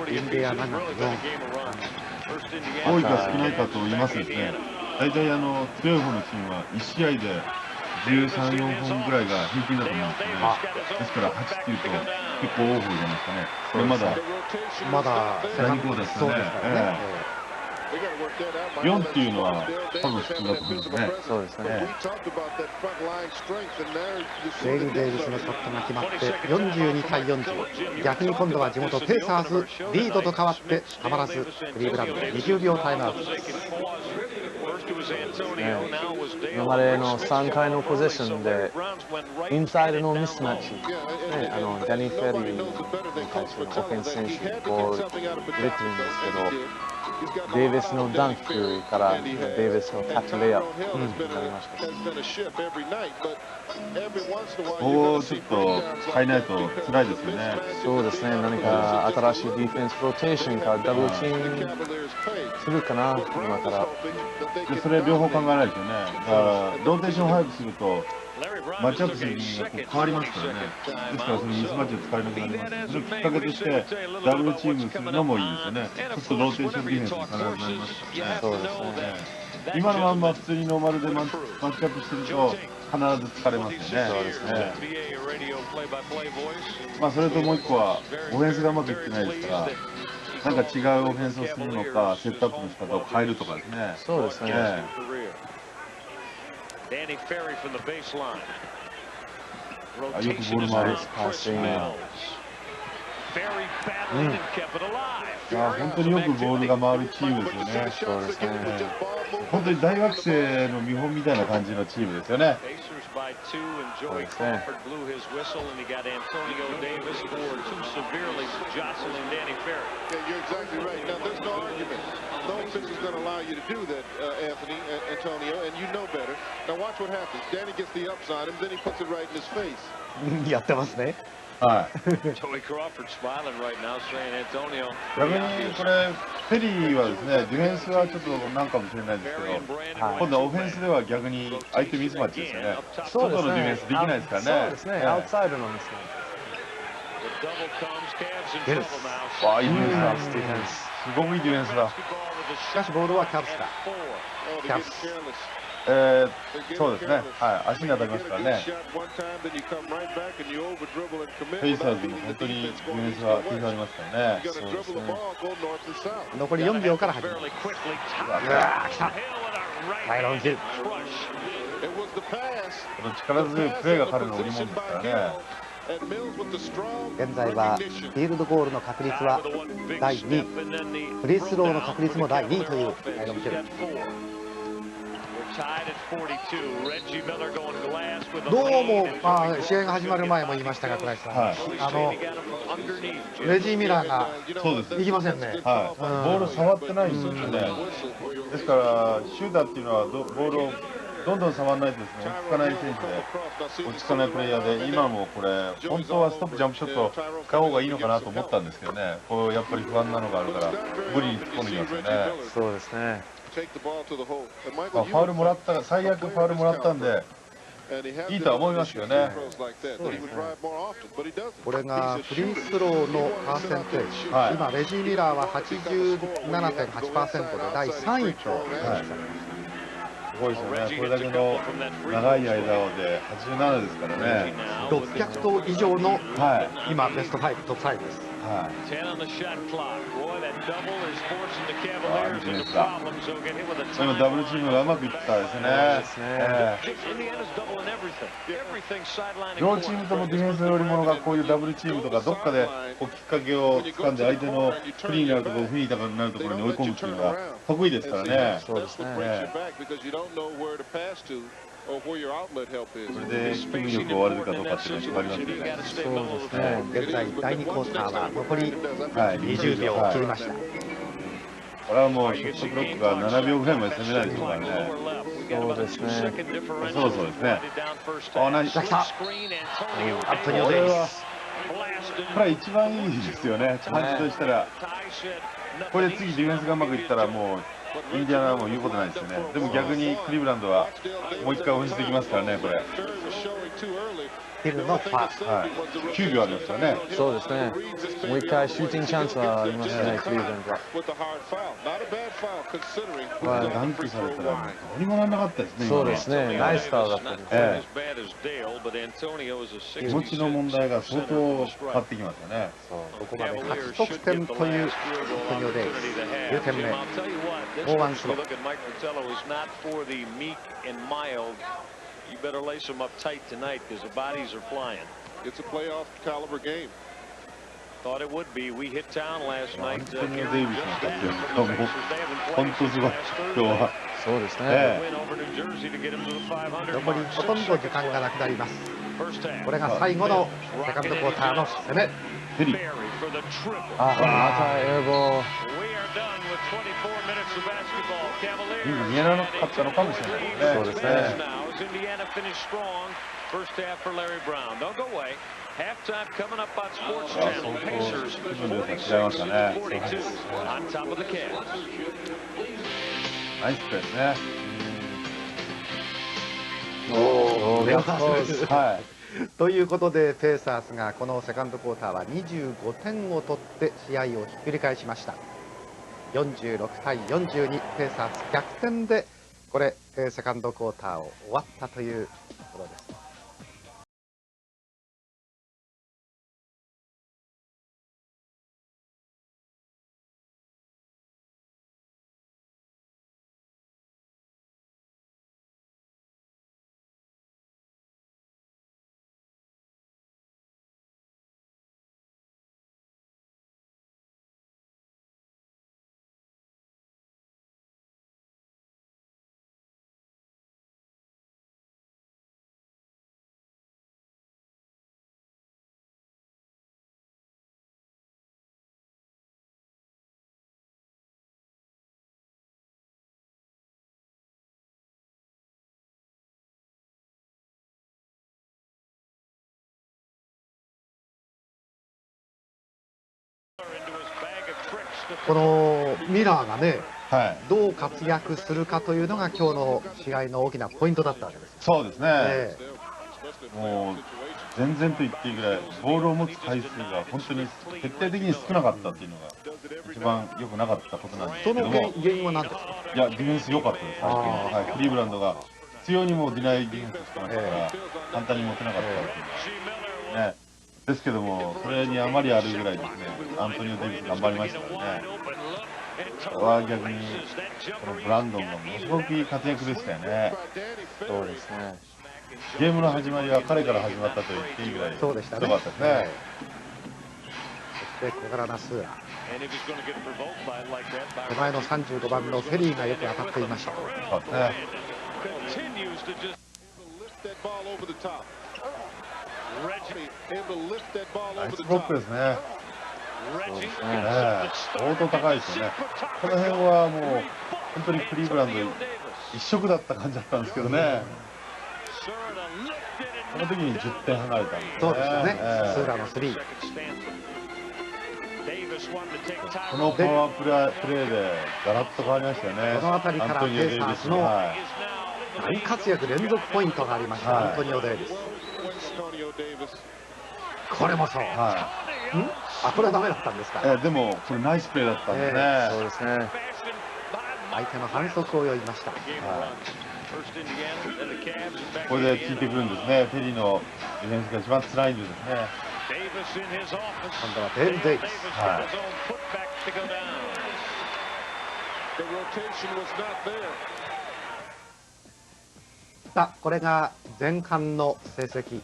インディアナが4。多いか少ないかと言いますとですね、大体強い方のチームは1試合で13、4本ぐらいが平均だと思うんですね。ですから8っていうと結構多い方じゃないですかね。これまだ第2クォーターですよね。4っていうのは多分普通だと思いますね。そうですね。デイル・デイビスのショットが決まって42対40。逆に今度は地元ペイサーズリードと変わってたまらずクリーブランド20秒タイムアウトです。今までの3回のポゼッションでインサイドのミスマッチ、ダニー・フェリーに対してのオフェンス選手にこう入れてるんですけど、デイビスのダンクからデイビスのキャッチレイアップになりました。ここをちょっと変えないと辛いですよね。そうですね。何か新しいディフェンスローテーションかダブルチームするかな、今から。でそれ両方考えないとね。だからローテーション早くするとマッチアップする人間が変わりますからね。ですからそのミスマッチを使えなくなります。それをきっかけとしてダブルチームするのもいいですよね。そうするとローテーションディフェンスに必ずなりますからね。そうですね。今のまんま普通にノーマルでマッチアップしてると必ず疲れますよね。そうですね。まあそれともう一個はオフェンスがうまくいってないですから、なんか違うオフェンスをするのかセットアップの仕方を変えるとかですね。そうですね。よくボールもある。本当によくボールが回るチームですよね。そうですね。本当に大学生の見本みたいな感じのチームですよね。そうですね。やってますね。はい。逆にこれペリーはですね、ディフェンスはちょっとなんかもしれないですけど、今度はオフェンスでは逆に相手ミスマッチですよね。外のディフェンスできないですからね。そうですね。アウトサイドなんですね。デルス。いいディフェンスだ。すごくいいディフェンスだ。しかしボールはキャブスか。キャブス。そうですね。はい。足に当たりますからね。ペイサーズも本当にディフェンスは気になりますからね。そうですね。残り4秒から始まります。来た。タイロン・ヒル。この力強いプレーが彼の売り物ですからね。現在はフィールドゴールの確率は第2位、フリースローの確率も第2位という第6球。どうも、試合が始まる前も言いましたが、倉石さん、レジー・ミラーがいきませんね。ボール触ってないんですよね。ですからシューターっていうのはボールをどんどん触らないとですね、落ち着かない選手で、落ち着かないプレイヤーで、今もこれ本当はストップジャンプショット使う方がいいのかなと思ったんですけどね、こうやっぱり不安なのがあるから無理に突っ込んできますよね。そうですね。ファウルもらった、最悪ファウルもらったんでいいとは思いますよね。これがフリースローのパーセンテージ、今レジー・ミラーは 87.8% で第3位と表示されました。すごいですよね。これだけの長い間で87ですからね。600投以上の、今ベスト5、トップ5です。いいディフェンスだ。今ダブルチームがうまくいったですね。両チームともディフェンスの乗り物がこういうダブルチームとかどっかでこうきっかけを掴んで相手のフリーになるところ、フリーになるところに追い込むっていうのが得意ですからね。そうですね。これでチーム力を割れるかどうかっていうのが決まりますよね。そうですね。現在第2クォーターは残り20秒を切りました。これはもうショットクロックが7秒ぐらいまで攻めないでしょうからね。そうですね。そうそうですね。来た。アントニオ・デイビス。これは一番いいですよね。感じとしたら。これで次ディフェンスがうまくいったらもうインディアナはもう言うことないですよね。でも逆にクリーブランドはもう一回応じてきますからね、これ。ヒルのファー。9秒ありますからね。そうですね。もう一回シューティングチャンスはありますね、クリーブランドは。ダンクされたらどうにもならなかったですね。そうですね。ナイスファウルだったんですね。気持ちの問題が相当変わってきますよね。ここまで8得点というアントニオ・デイビス。9点目。もうワンスロー。You better lace them up tight tonight because the bodies are flying. It's a playoff caliber game. Thought it would be. We hit town last night. アントニオ・デイビスの活躍がもう本当すごい。今日は。そうですね。残りほとんど時間がなくなります。これが最後のセカンドクォーターの攻め。フェリー。またエアボー。今見えなかったのかもしれないですね。そうですね。Indiana finished strong. First half for Larry Brown. Don't go away. Halftime coming up on Sports Channel. PACERS 46-42 on top of the CAVS. ナイスプレーですね。ということでペーサーズがこのセカンドクォーターは25点を取って試合をひっくり返しました。46対42、ペーサーズ逆転でこれセカンドクォーターを終わったというところです。このミラーがね、どう活躍するかというのが今日の試合の大きなポイントだったわけです。そうですね。もう全然と言っていいぐらいボールを持つ回数が本当に徹底的に少なかったっていうのが一番良くなかったことなんですけども。その原因は何ですか？いや、ディフェンス良かったです。クリーブランドが強にもディナイディフェンスしてましたから簡単に持てなかったっていうのはね。ですけども、それにあまりあるぐらいですね、アントニオ・デイビス頑張りましたからね。これは逆に、このブランドンがものすごくいい活躍でしたよね。そうですね。ゲームの始まりは彼から始まったと言っていいぐらいそうでしたね。良かったですね。そして小柄なスーラー。手前の35番のフェリーがよく当たっていました。そうですね。ナイスブロックですね。相当高いですよね。この辺はもう本当にクリーブランド一色だった感じだったんですけどね。この時に10点離れたんですね。そうですよね。スーラーのスリー。このパワープレーでガラッと変わりましたよね。この辺りからペーサーズの大活躍、連続ポイントがありました、アントニオ・デイビス。これもそう。あ、これはダメだったんですか。でもこれナイスプレーだったんですね。そうですね。相手の反則を呼びました。これで効いてくるんですね。フェリーのディフェンスが一番辛いんですね。今度はデール・デイビス。さあ、これが前半の成績。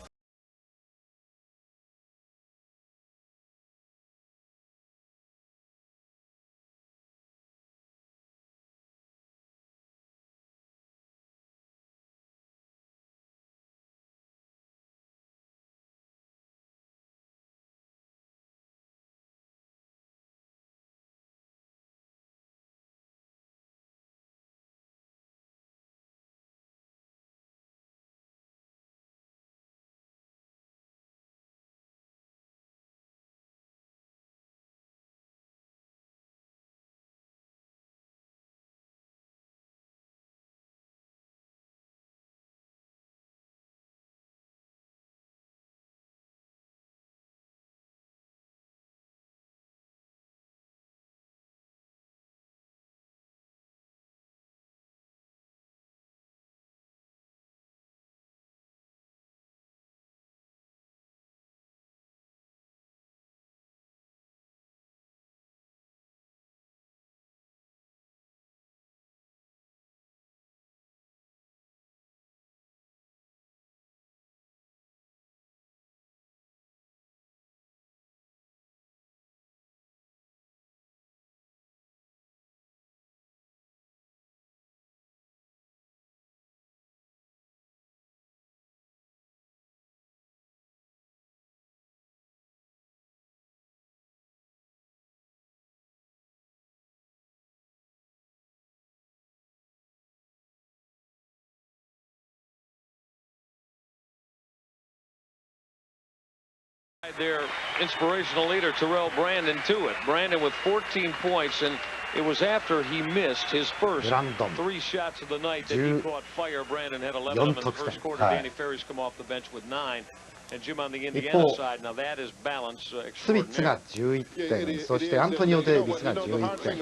Their inspirational leader, Terrell Brandon, to it. Brandon with 14 points, and it was after he missed his first 3 shots of the night that he caught fire. Brandon had 11 of them in the first quarter. Danny Ferry's come off the bench with 9. And Jim on the Indiana side, now that is balance スミッツが11点、そしてアントニオ・デイビスが11点、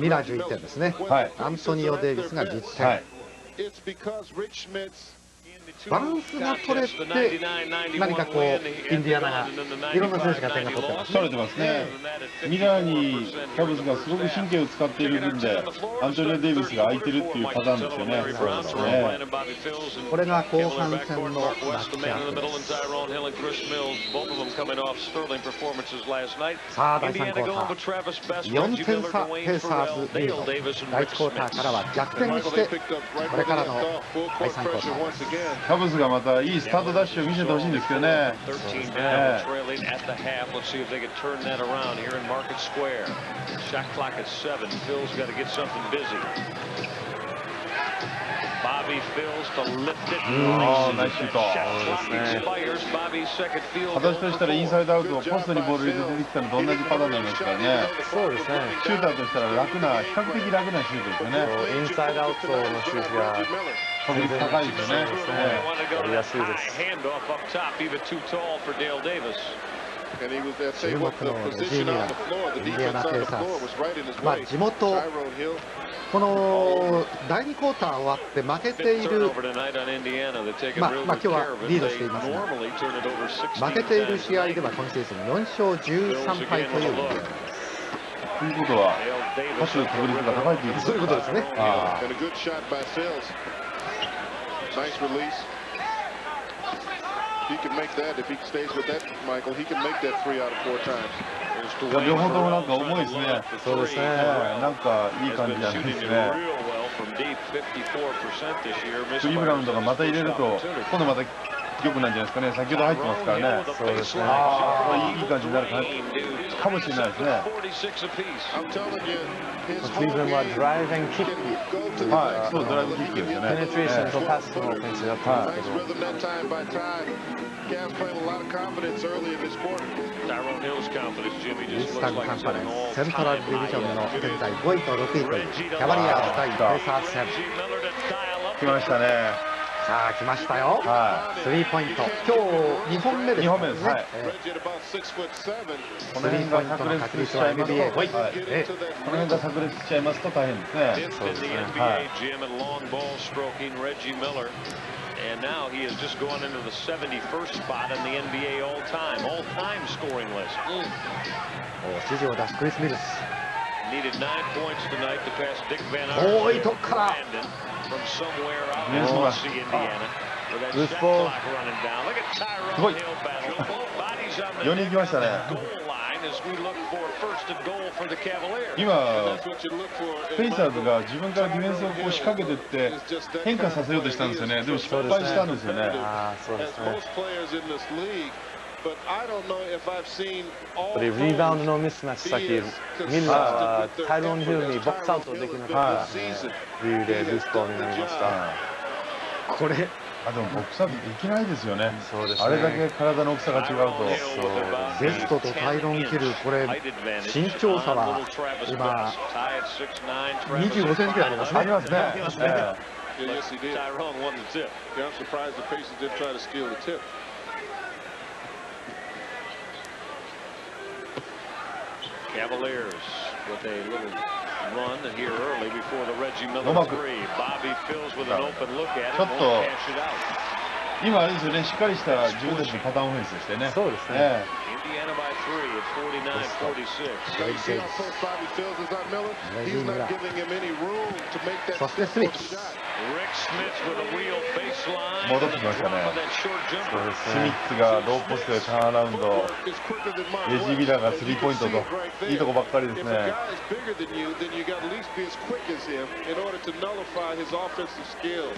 ミラー11点ですね。アントニオ・デイビスが10点。バランスが取れて、何かこう、インディアナが、いろんな選手が点が取ってます。取れてますね。ミラーにキャブスがすごく神経を使っている分で、アントニオ・デイビスが空いてるっていうパターンですよね。これが後半戦のマッチアップです。さあ、第3クォーター、4点差、ペーサーズリード。第1クォーターからは逆転して、これからの第3クォーターです。キャブスがまたいいスタートダッシュを見せてほしいんですけどね。ナイスシュート。形としたらインサイドアウトをポストにボール入れて出てきたのと同じパターンになりますからね。そうですね。シューターとしたら比較的楽なシュートですよね。インサイドアウトのシュートが高いですよね。やりやすいです。注目のレジー・ミラー、インディアナ・ペーサーズ、地元、この第2クォーター終わって負けている、今日はリードしていますが、負けている試合では今シーズン4勝13敗というインディアナです。ということは、勝つ確率が高いということですね。そういうことですね。Nice release. He can make that if he stays with that, Michael. He can make that 3 out of 4 times. いや両方ともなんか重いですね。そうですね。なんかいい感じじゃないですね。クリーブランドがまた入れると今度また良くなんじゃないですかね。先ほど入ってますからね。そうですね。いい感じになるかもしれないですね。クリーブランドはドライブキック。はい、そうドライブキックですよね。ペネトレーションとパスのオフェンスだったんですけど。CAVS playing a lot of confidence early in this quarter. Tyrone Hill's confidence, Jimmy, イー just スタ looks ン like カン it's ファ been レン all スセントラルディビジョンの現在5位と6位というキャバリアーズ対ペイサーズ戦。来ましたね。さあ来ましたよ。はスリーポイント。今日2本目です。2本目です。はい。 Reggie at about 6'7". この辺が炸裂しちゃいますと、NBA 5位。この辺が炸裂しちゃいますと大変ですね。 in the NBA gym and long ball stroking Reggie Miller. And now he has just gone into the 71st spot in the NBA all-time scoring list. 指示を出すクリス・ミルス。 Needed 9 points tonight to pass Dick Van 遠いとこから from somewhere out Yes, in man. Muncie, Indiana. With that Loose shot ball. clock running down. Look at す Tyrone ごい。 Hill battle. Bodies on 4 the 人来ましたね。 goal line as we look for first and goal for the Cavaliers. 今 That's what you look for. ペイサーズが自分からディフェンスをこう仕掛けてって変化させようとしたんですよね。でも失敗したんですよね。ああ、そうで As すね。 most players in this league, but I don't know if I've seen こ all れリバウンド foes のミスマッチ先、ミルラーはタイロン・ヒルにボックスアウトできなかった理由でルースボールになりました。これあでもボックスアウトできないですよね。そうですね。あれだけ体の大きさが違うと。ベストとタイロン・ヒル、これ身長差は今25センチありますね。ありますね。 Yeah, yes, he did. Tyrone won the tip. Yeah, I'm surprised the Pacers didn't try to steal the tip. Cavaliers with a little run here early before the Reggie Miller うまく three. Bobby Fills with an open look at it. ちょっと Won't cash it out. 今あれですよね。しっかりした自分たちのパターンオフェンスでしたよね。そうですね。Indiana by three at 49-46. Now, you see how close Bobby Fills is on Miller? He's not giving him any room to make that そしてスミッツ。 Rick Smith with a wheel baseline. 戻ってきましたね。 That short そう jumper. ですスミね。ッツがローポストでターンアラウンド。 It's quicker than Mark レジビラがスリーポイントといいとこばっかりです If ね。 a guy is bigger than you, then you got to at least be as quick as him in order to nullify his offensive skill.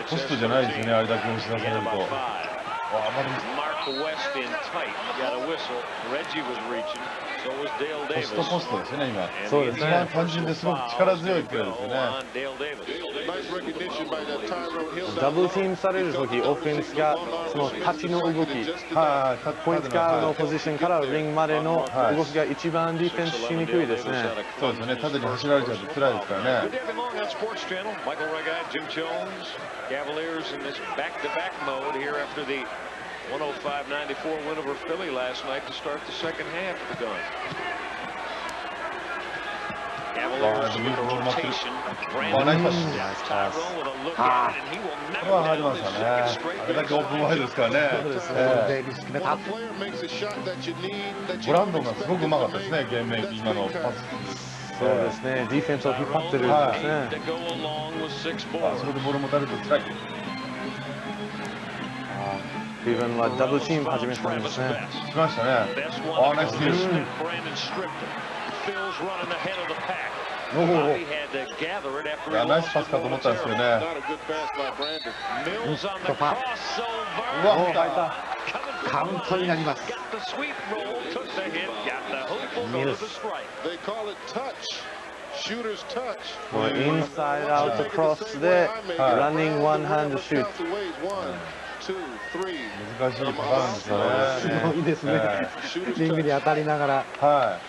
ポストじゃないですよね。あれだけ押し出される Indiana と。 by five. あまり Mark West in tight. Got a whistle. Reggie was reaching. So was Dale ポ Davis. ストポストですよね今。 And そうですね。一番単純ですごく力強いプレーですよね。 on Dale Davis. Nice recognition by that Tyrone Hill. ダブルティームされるとき、オフェンスがその立ちの動き、はい。ポイントガードのポジションからリングまでの動きが一番ディフェンスしにくいですね。そうですよね。縦に走られちゃうと辛いですからね Good。to have him on that Sports Channel. Michael Regai, Jim Jones, Cavaliers in this back-to-back mode here after the 105-94 win over Philly last night to start the second half of the gun. Cavaliers with the rotation. Brandon Tyrone with a look at it, and he will これは never 入りましたね。あれだけオープンワイドですからね。デイビス決め When た a。player makes a shot that you need, that ブ you ランドンがすごくうまかったですね。ゲームメイク今のパス。そうですね。ディフェンスを引っ張ってるんですね。 to go along with six あそこ boards. でボール持たれると辛い。クリーブランドはダブルチーム始めたんですね。来ましたね。 Best あ one ナイ to ス go ディー this ル。 time, Brandon stripped him. Phil's running ahead of the pack. おお。 Bobby had to gather it after いや he ナイス lost パ it スかと思ったんですけどね。 not a good pass by Brandon. Mills on the うわ crossover. 入った。 Coming カウントになります。 got the sweep roll, took the hit, got the hoop, will go to the strike. They call it touch. Shooter's touch. もうインサイドアウトクロスでランニングワンハンドシュート。 One, two, three. 難しいパターンですよね。すごいですね。リングに当たりながら。はい。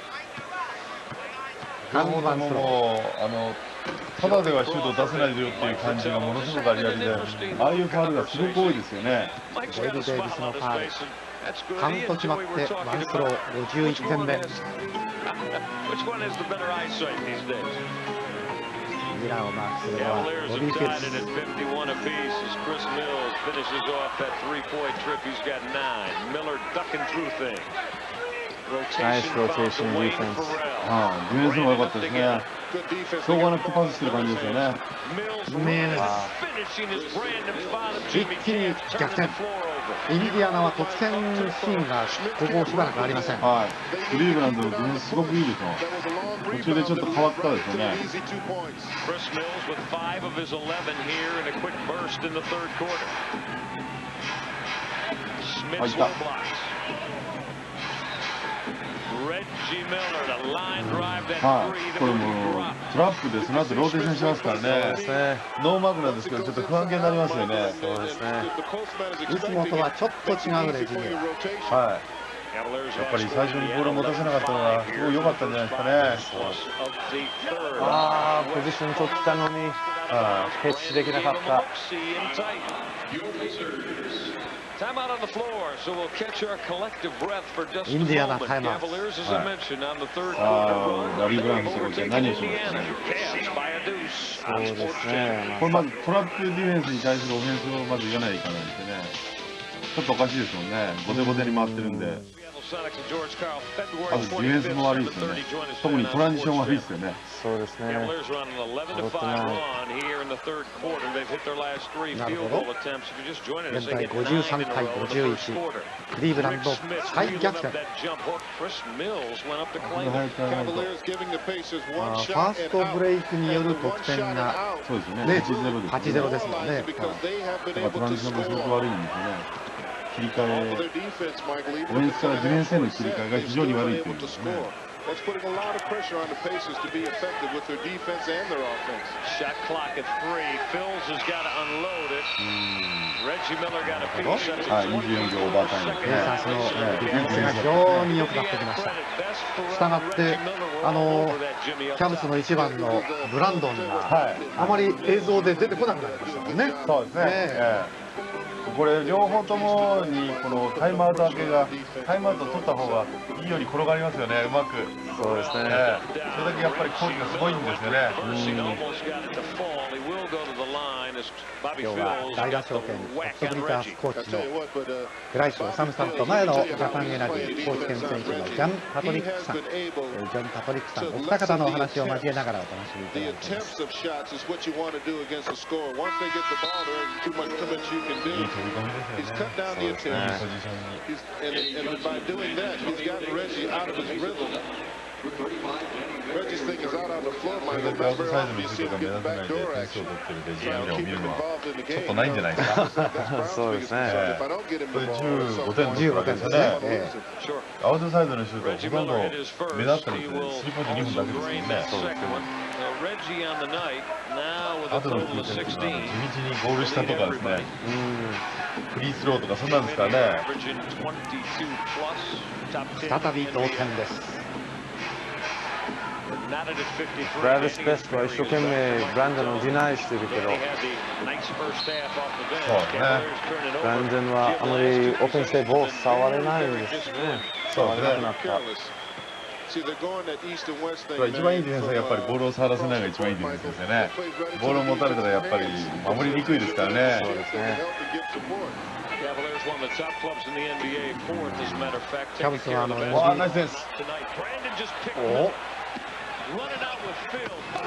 看板スロー。もうただではシュートを出せないでよっていう感じがものすごくありありで、ああいうファウルがすごく多いですよね。 Mike's デイ got ビ a ス・デイビ smile スの on フ his ァウル。 face, and that's good. カウント決まってワンスロー51点目。 Which one has the better eyesight these days? ミラーをマークするのは Cavaliers ボビ have ー・フィ tied ッ it ツ。 at 51 apiece as Chris Mills finishes off that three-point trip. He's got 9. Miller ducking through things. ナイスローテーションディフェンス。ディフェンスも良かったですね。しょうがなくパスしてる感じですよね。一気に逆転。インディアナは得点シーンがここしばらくありません。はい。クリーブランドのディフェンスすごくいいですよ。途中でちょっと変わったですよね。入った。はい、これもトラップでその後ローテーションしますからね。ノーマークなんですけどちょっと不安定になりますよね。そうですね。いつもとはちょっと違うレジミ。はい。やっぱり最初にボールを持たせなかったのがすごい良かったんじゃないですかね。ポジション取ったのにヘッジできなかった。インディアナタイムアウト。ラリー・ブラウンのところで何をしますかね。そうですね。これまずトラップディフェンスに対するオフェンスをまず言わないといかないんですよね。ちょっとおかしいですもんね。後手後手に回ってるんで。あとディフェンスも悪いですよね。特にトランジション悪いですよね。そうですね。なるほど。現在53対51。クリーブランド再逆転。ファーストブレイクによる得点がそうですね。8-0ですもんね。だからトランジションがすごく悪いんですよね。切り替え、オフェンスからディフェンスへの切り替えが非常に悪いというですね。24秒オーバータイム。ペイサーズのディフェンスが非常に良くなってきました。したがってキャブスの1番のブランドンがあまり映像で出てこなくなりましたもんね。そうですね。これ両方ともにこのタイムアウト明けがタイムアウトを取った方がいいように転がりますよね。うまく。そうですね。それだけやっぱり攻撃がすごいんですよね。今日は大打証券ソフトブリタースコーチの倉石修さんと前のジャパンエナジー高知県選手のジャン・パトリックさん、お二方のお話を交えながらお楽しみいただいています。いい飛び込みですよね。いいポジションに。これだけアウトサイドのシュートが目立たないで点数を取ってるレジアミラを見るのはちょっとないんじゃないですか。そうですね。これ15点ですよね。アウトサイドのシュートはほとんど目立ったりするスリーポイント2本だけですもんね。そうですね。あとの聞いてるのは地道にゴール下とかですね。フリースローとかそんなんですからね。再び同点です。ブラデス・ベストは一生懸命ブランドンをディナイしてるけど、そうですね。ブランドンはあまりオフェンスでボール触れないんですね。触れなくなった。一番いいディフェンスはやっぱりボールを触らせないのが一番いいディフェンスですよね。ボールを持たれたらやっぱり守りにくいですからね。そうですね。キャブスはナイスです。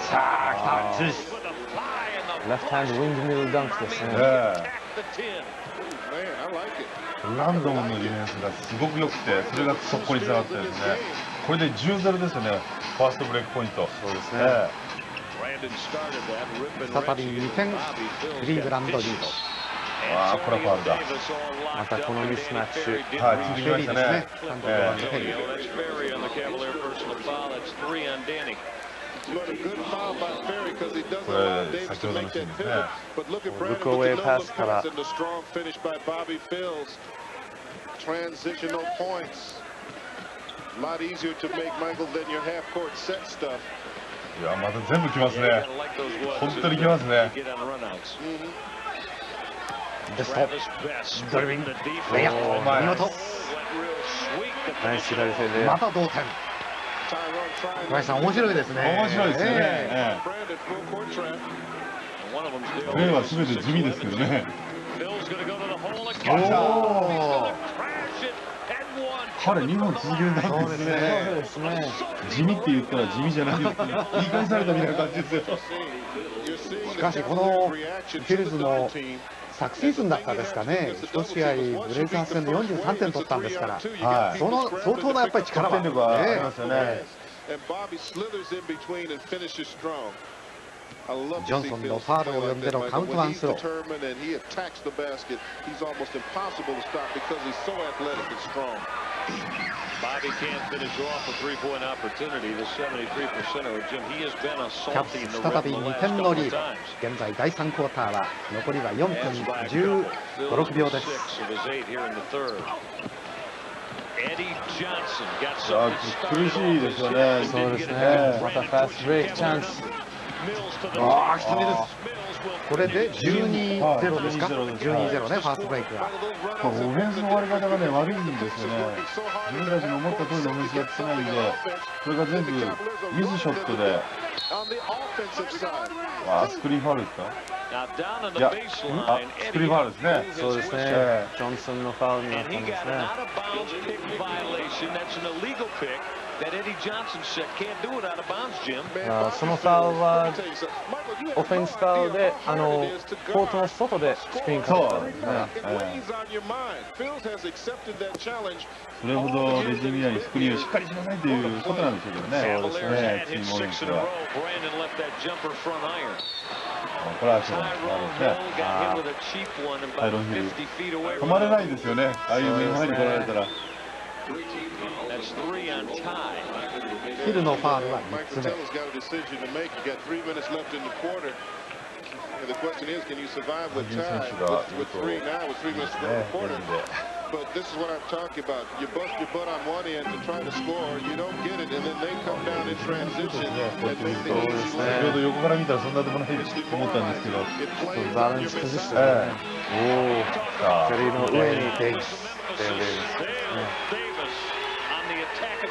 さあ来た。レフトハンドウィンドミルダンクですね。ブランドンのディフェンスがすごく良くて、それが速攻につながってですね。これで10-0ですよね。ファーストブレイクポイント。そうですね。再び2点クリーブランドリード。これはファウルだ。またこのミスマッチ。はい、続きましたね。これ先ほどのシーンですね。ルクアウェイパスからいや、また全部来ますね。本当に来ますね。ベストドリブリングレイアップ見事。ナイス左手でまた同点。小林さん面白いですね。面白いですよね。プレーは全て地味ですけどね。彼2本続けるんですね。地味って言ったら地味じゃないですけど、言い返されたみたいな感じですよ。しかしこのフィルズの昨シーズンだったですかね、1試合ブレイザーズ戦で43点取ったんですから、その相当なやっぱり力は、得点力はありますよね。ジョンソンのファールを呼んでのカウントワンスロー。Bobby can't finish off a three-point opportunity. The 73%er Jim, he has been a キャブ salty in ス the 再 red び the 2 last 点のリ couple ー of ド。 times. 現在第3クォーターは残りは4分15秒です。苦しいですよね。そうですね。またファーストブレイクチャンス。ああ、久々です。これで 12-0 ですか。12-0 ね、ファーストブレイクが。オフェンスの終わり方がね、悪いんですよね。自分たちの思った通りのオフェンスやってないんで、それが全部ミスショットで。スクリーンファウルですか。いや、スクリーンファウルですね。そうですね。ジョンソンのファウルになったんですね。そのファウルはオフェンスファウルでコートの外でスクリーンかかったんですね。それほどレジミアにスクリーンをしっかりしなさいということなんでしょうけどね。そうですね。チームオフェンスは。これはそうですね。タイロンヒル止まれないですよね。ああいう目の前に来られたら。ヒルのファウルは3つ目。But this is what I'm talking about. You bust your butt on one end to try to score, you don't get it, and then they come down in transition and make the easy layup. ちょうど横から見たらそんなでもないと思ったんですけど、バランス崩してね。おお、セリの上にデイビス。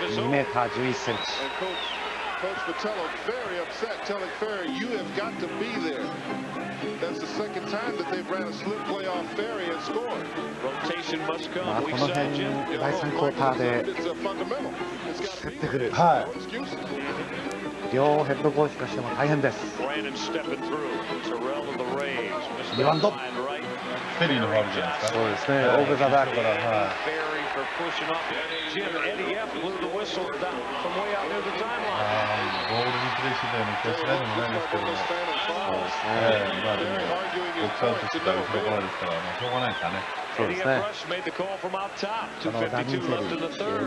2メーター11センチ。Coach Vitello very upset, telling Ferry, you have got to be there. That's the second time that they've ran a slip play off Ferry and scored. Rotation must come. この辺第3クォーターで競ってくる。両ヘッドコーチとしても大変です。リバウンド。フェリーのファウルじゃないですか。そうですね。オーブザバックから。ボールにプレイしてたような気がしないでもないですけど、そうですね。まあでも、ボクサーとしては後ろからですから、しょうがないですかね。そうですね。このダニー・ジェリー、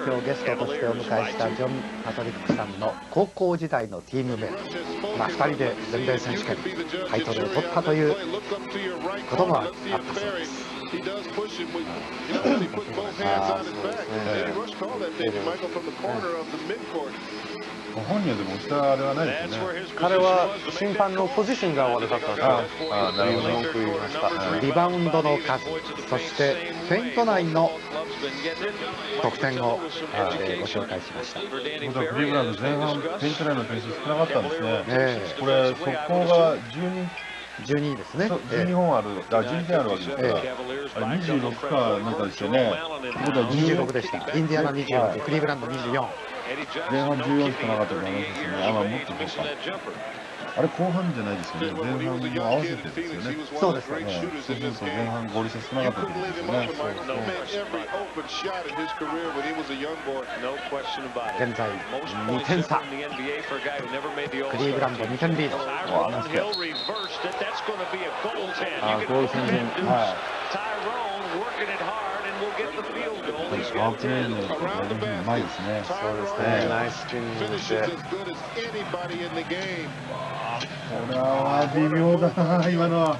今日ゲストとしてお迎えしたジョン・パトリックさんの高校時代のチームメイト、2人で全米選手権タイトルを取ったということもあったそうです。本人はでもしたあれはないですよね。彼は審判のポジションが悪かったという文句を言いました。リバウンドの数、そしてフェイント内の得点をご紹介しました。クリーブランド前半フェイント内の点数少なかったんですね。これ速攻が12ですね。12本ある、12点あるわけですから、あれ26かなんかですよね。26でした。インディアナ24、クリーブランド24。前半14しかなかったと思いますよね。もっとそうか。あれ後半じゃないですよね。前半も合わせてですよね。そうですね。そうすると前半合理性少なかったってことですよね。現在2点差。クリーブランド2点リード。ゴール宣言。ワープレーのうまいですね。そうですね。ナイスチームでして。これは微妙だな、今のは。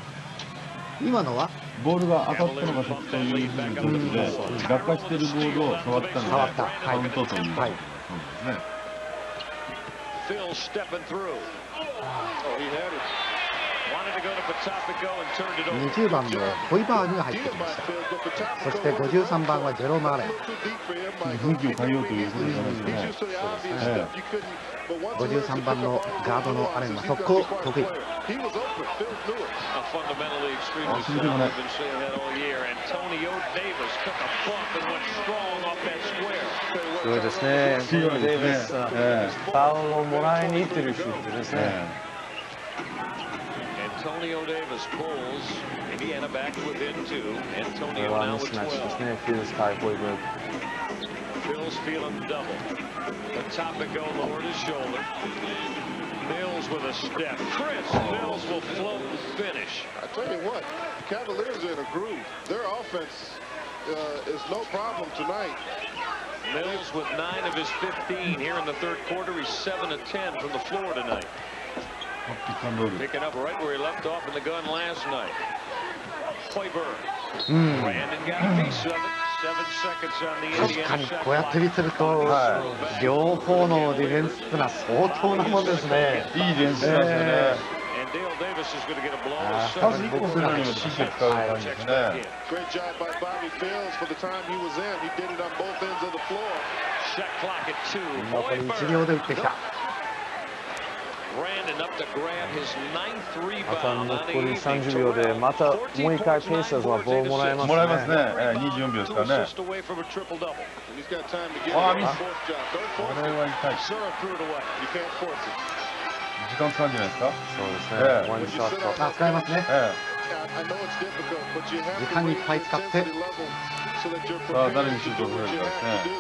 今のはボールが当たったのが先というふうにとって落下しているボールを触ったのでカウントということですね。20番のホイバーグが入ってきました。そして53番はジェロム・アレン。雰囲気を変えようということじゃないですかね。53番のガードのアレンは速攻得意。すごいですね。デイビス、ファウルをもらいに行ってるシュートですね。Antonio Davis pulls Indiana back within 2. これ Antonio は now ミ with スマッチで 12. すね。フィルズ対ホイブル。 Bill's feeling double. Topico lowered his shoulder. Mills with a step. Chris Mills will float and finish. I tell you what, Cavaliers are in a groove. Their offense is no problem tonight. Mills with 9 of his 15 here in the third quarter. He's 7 of 10 from the floor tonight. Picking up right where he left off in the gun last night. Hoiberg. Brandon got a piece of it. 7 seconds on the 確か Indiana に shot こうやって見てると、両方のディフェンスってのは相当なもんですね。いい練習なんですよね。And Dale Davis is going to get a blow. まず1個するのにも神経使う感じですね。 Great job by Bobby Fields for the time he was in. He did it on both ends of the floor. Shot clock at 2. 残り1秒で打ってきた。Brandon up to grab his 9th あと rebound. 残り30秒でまたもう一回ペイサーズはボールもらえますね。もらえますね。24秒ですからね。And he's got time to get Oh, it. I mean- Fourth job. Don't こ force れ it. は痛い。 Sura threw it away. You can't force it. 時間使うんじゃないですか。そうですね。ええワンショット。あ、使いますね。 I know it's difficult, but you have 時 to 間いっ raise ぱい the 使って intensity level so that you're さあ prepared 誰に to シュート do を打 what て you るか have です to ね。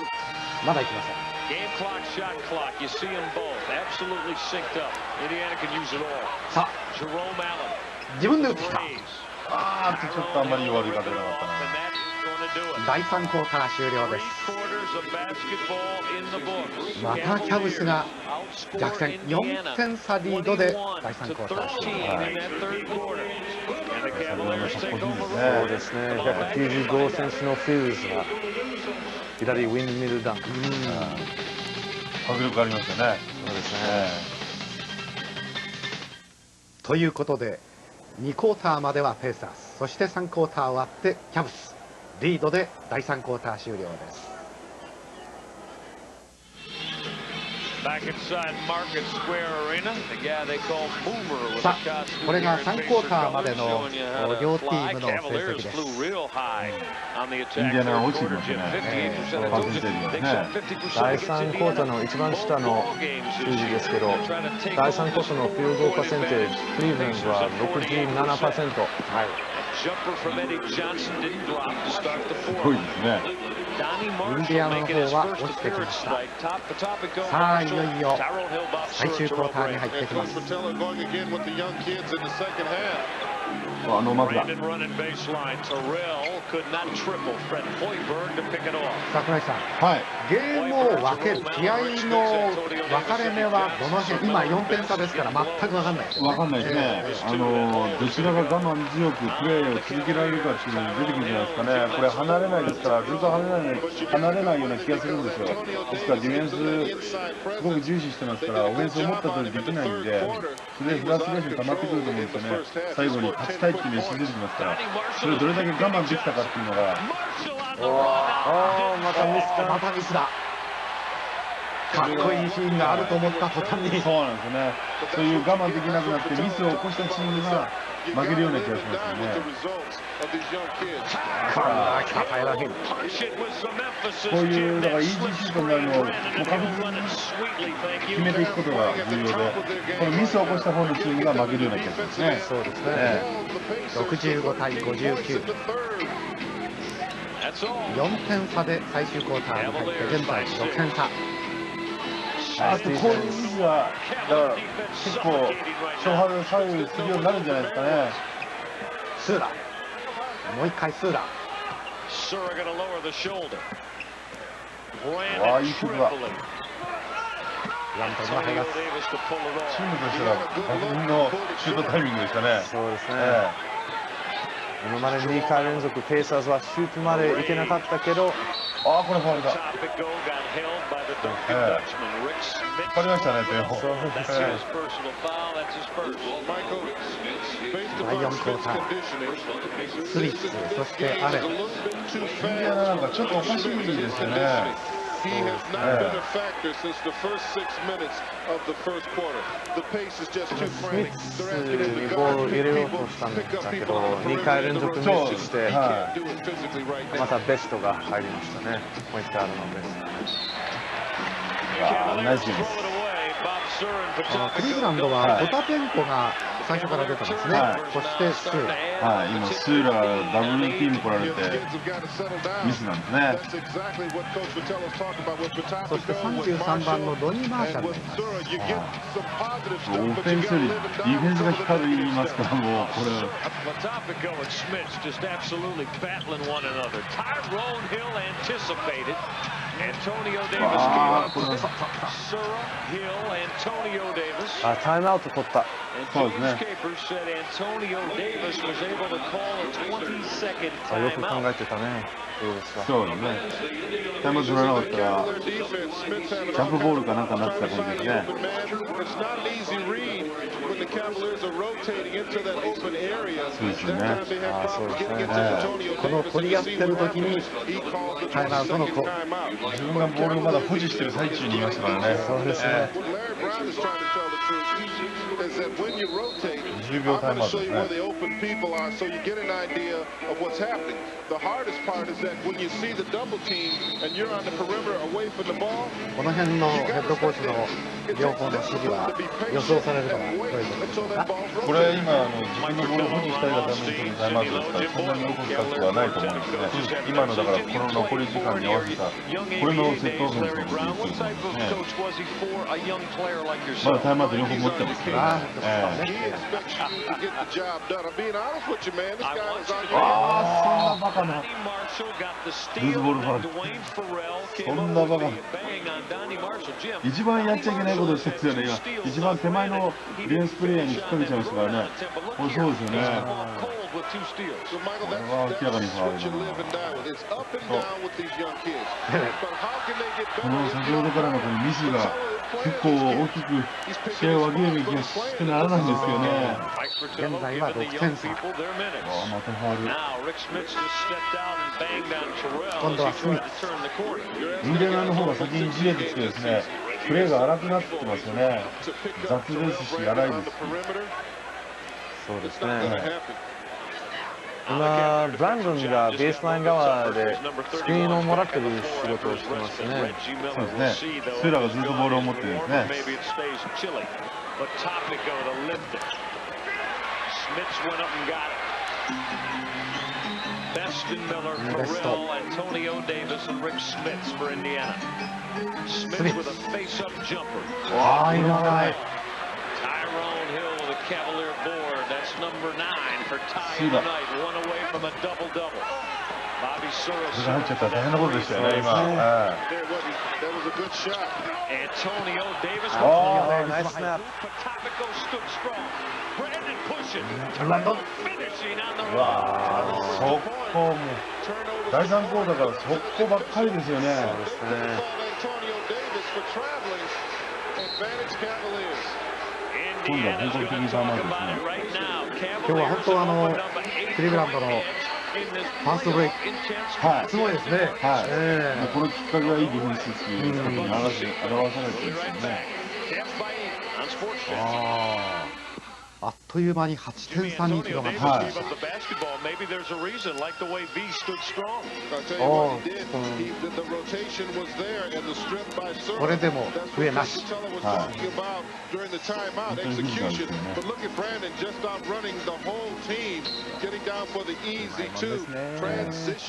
do. まだいきません。 Game clock, shot clock. You see them both. Absolutely synced up. Indiana can use it all. さあ、 Jerome Allen. 自分で打ってきた。 Rays. あーっとちょっとあんまり悪い方じゃなかった And that is going to do it. 第3クォーター終了で Three す。 quarters of basketball in the books. またキャブスが逆転 Outscored 4 Indiana 点差リードで第 21 3 to クォーター終 13 了。 in that third quarter. And the Cavaliers take over そうですね。195センチのフィルズが左ウィンドミルダンク。迫力ありますよね。そうですね。ということで2クォーターまではペーサーズ、そして3クォーター終わってキャブスリードで第3クォーター終了です。 Back inside Market Square Arena, the guy they call Boomer was さ a あ costume これが here 3 in クォータ Pacer ーまで colors, の showing you how to 両チ fly. ームの成績 Cavaliers です。 flew real high on the イン attack. ディアナが Third 落ちて quarter, ますよ Jim, ね。 58%. I told you, they shot 50% 第 against 3クォーター Indiana. の一番下の Both games 数 this 字 year. ですけど、 They're trying to take 第 over 3クォーターのフィールドゴーパーセンテージ、クリーブランドは 67%。はい、 Jumper from Eddie Johnson didn't drop to start the すごい fourth. ですね。 Donnie イン Marshall ディアナの making 方 his は first 落ちてきま appearance した。 tonight. Top the Topico さあいよい Marshall, よ Tyrell Hillbop, 最終クォーターに入ってきま And す。 Coach Patella going again with the young kids in the second half. ノーマークだ。 Brandon running baseline. Terrell could not triple. Fred Hoiberg to pick it off. 桜井さん、はい。ゲームを分ける試合の分かれ目はどの辺、今4点差ですから全く分かんないですよね。わかんないですね。どちらが我慢強くプレーを続けられるかっていうのが出てくるんじゃないですかね。これ離れないですから、ずっと離れないような気がするんですよ。ですからディフェンスすごく重視してますから、オフェンスを持った通りできないんで、それでフラストレーション溜まってくると思うんですよね。最後に勝ちたいっていう練習出てきますから、それをどれだけ我慢できたかっていうのが。 Marshall on the run. またミスだ。またミスだ。かっこいいシーンがあると思った途端に。そうなんですよね。そういう我慢できなくなってミスを起こしたチームが負けるような気がしますよ With ね。 the results of these young kids. 来たタイラー・ヒル。 Punch it with some emphasis. こういうだからイージー Jim, シュートになるのをもう Brandon 確 and 実 Hill に running sweetly. Thank 決 you. めていくことが重要で、このミスを起こした方のチームが負けるような気がしますね。そうですね。え65対59。 That's all. 4点差で最終クォーターに入って現在6点差。あとこういうミスがだから結構勝敗を左右するようになるんじゃないですかね。スーラもう一回スーラ Sura going to lower the shoulder. わあ、 Brandon いいシュートだ。 tripling. ラントが入り Antonio ます。 Davis to pull it チー off. ムとしては抜群のシュートタイミングでしたね。そうですね。え今まで2回連続ペイサーズはシュートまでいけなかったけど、ああ、これファウルだ。引っ張りましたね、ペンホ。第4クォーター、スミッツ、そしてアレン。インディアナなんかちょっとおかしいですよね。He has not been a factor since the first 6 minutes of the first quarter. The pace is just too スミ frantic. ッ They're ツ asking him to ボール guard 入れよう people, としたん pick だ up け people ど on the 2回連 perimeter. 続ミそうスして He can't do it physically right now. またベストが入りましたね。ポイントガードのベスナイスです。クリーブランドはポタペンコが最初から出てますね。そしてスーラ。はい、今スーラダブルチーム来られてミスなんですね。そして33番のドニー・マーシャルがいます。オフェンスよりディフェンスが光りますから、もうこれ。タイムアウト取った。そうですね。よく考えてたね。そうですね。タイムアウト取らなかったらジャンプボールかなんかになってた感じですね。そうですよね。そうですね。この取り合ってる時にタイムアウトの子。自分がボールをまだ保持してる最中にいましたからね。そうですね。10秒タイムアウトですね。この辺のヘッドコーチの両方の指示は予想されるのはどういうことでしょうか。これ今自分のボールを保持したいがために取るタイムアウトですから、そんなに喜ぶ覚悟はないと思うんですね。今のだからこの残り時間に合わせたこれのセットオフェンスのことを言ってるんですね。まだタイムアウト両方持ってますけどね。そんなバカな。ルーズボールファウル。そんなバカな。一番やっちゃいけないことをしてるんですよね。今一番手前のディフェンスプレーヤーに引っ掛けちゃいましたからね。これそうですよね。これは明らかにファウルだな。この先ほどからのこのミスが結構大きく試合を分けるべきがしてならないんですけどね。現在は6点差。またファウル。今度はスミッツ。インディアナの方が先にじれてきてですね、プレーが荒くなってきてますよね。雑ですし、荒いですし。そうですね。今、ブランドンがベースライン側でスクリーンをもらってる仕事をしてますね。そうですね。スーラがずっとボールを持ってるんですね。スミッツ。ああ、いらない。スーラ。それが入っちゃったら大変なことでしたよね、今。ナイススナップ。うわー、速攻も第3クォーターから速攻ばっかりですよね。そうですね。今度は本当にフィニッシャーマークですね。今日は本当クリーブランドのファーストブレイク、はい、すごいですね。はい。このきっかけはいいディフェンスっていうことに表されてるんですよね。あっという間に8点差に広がってました。これでも増えなし。本当にフィジカルですよね。これ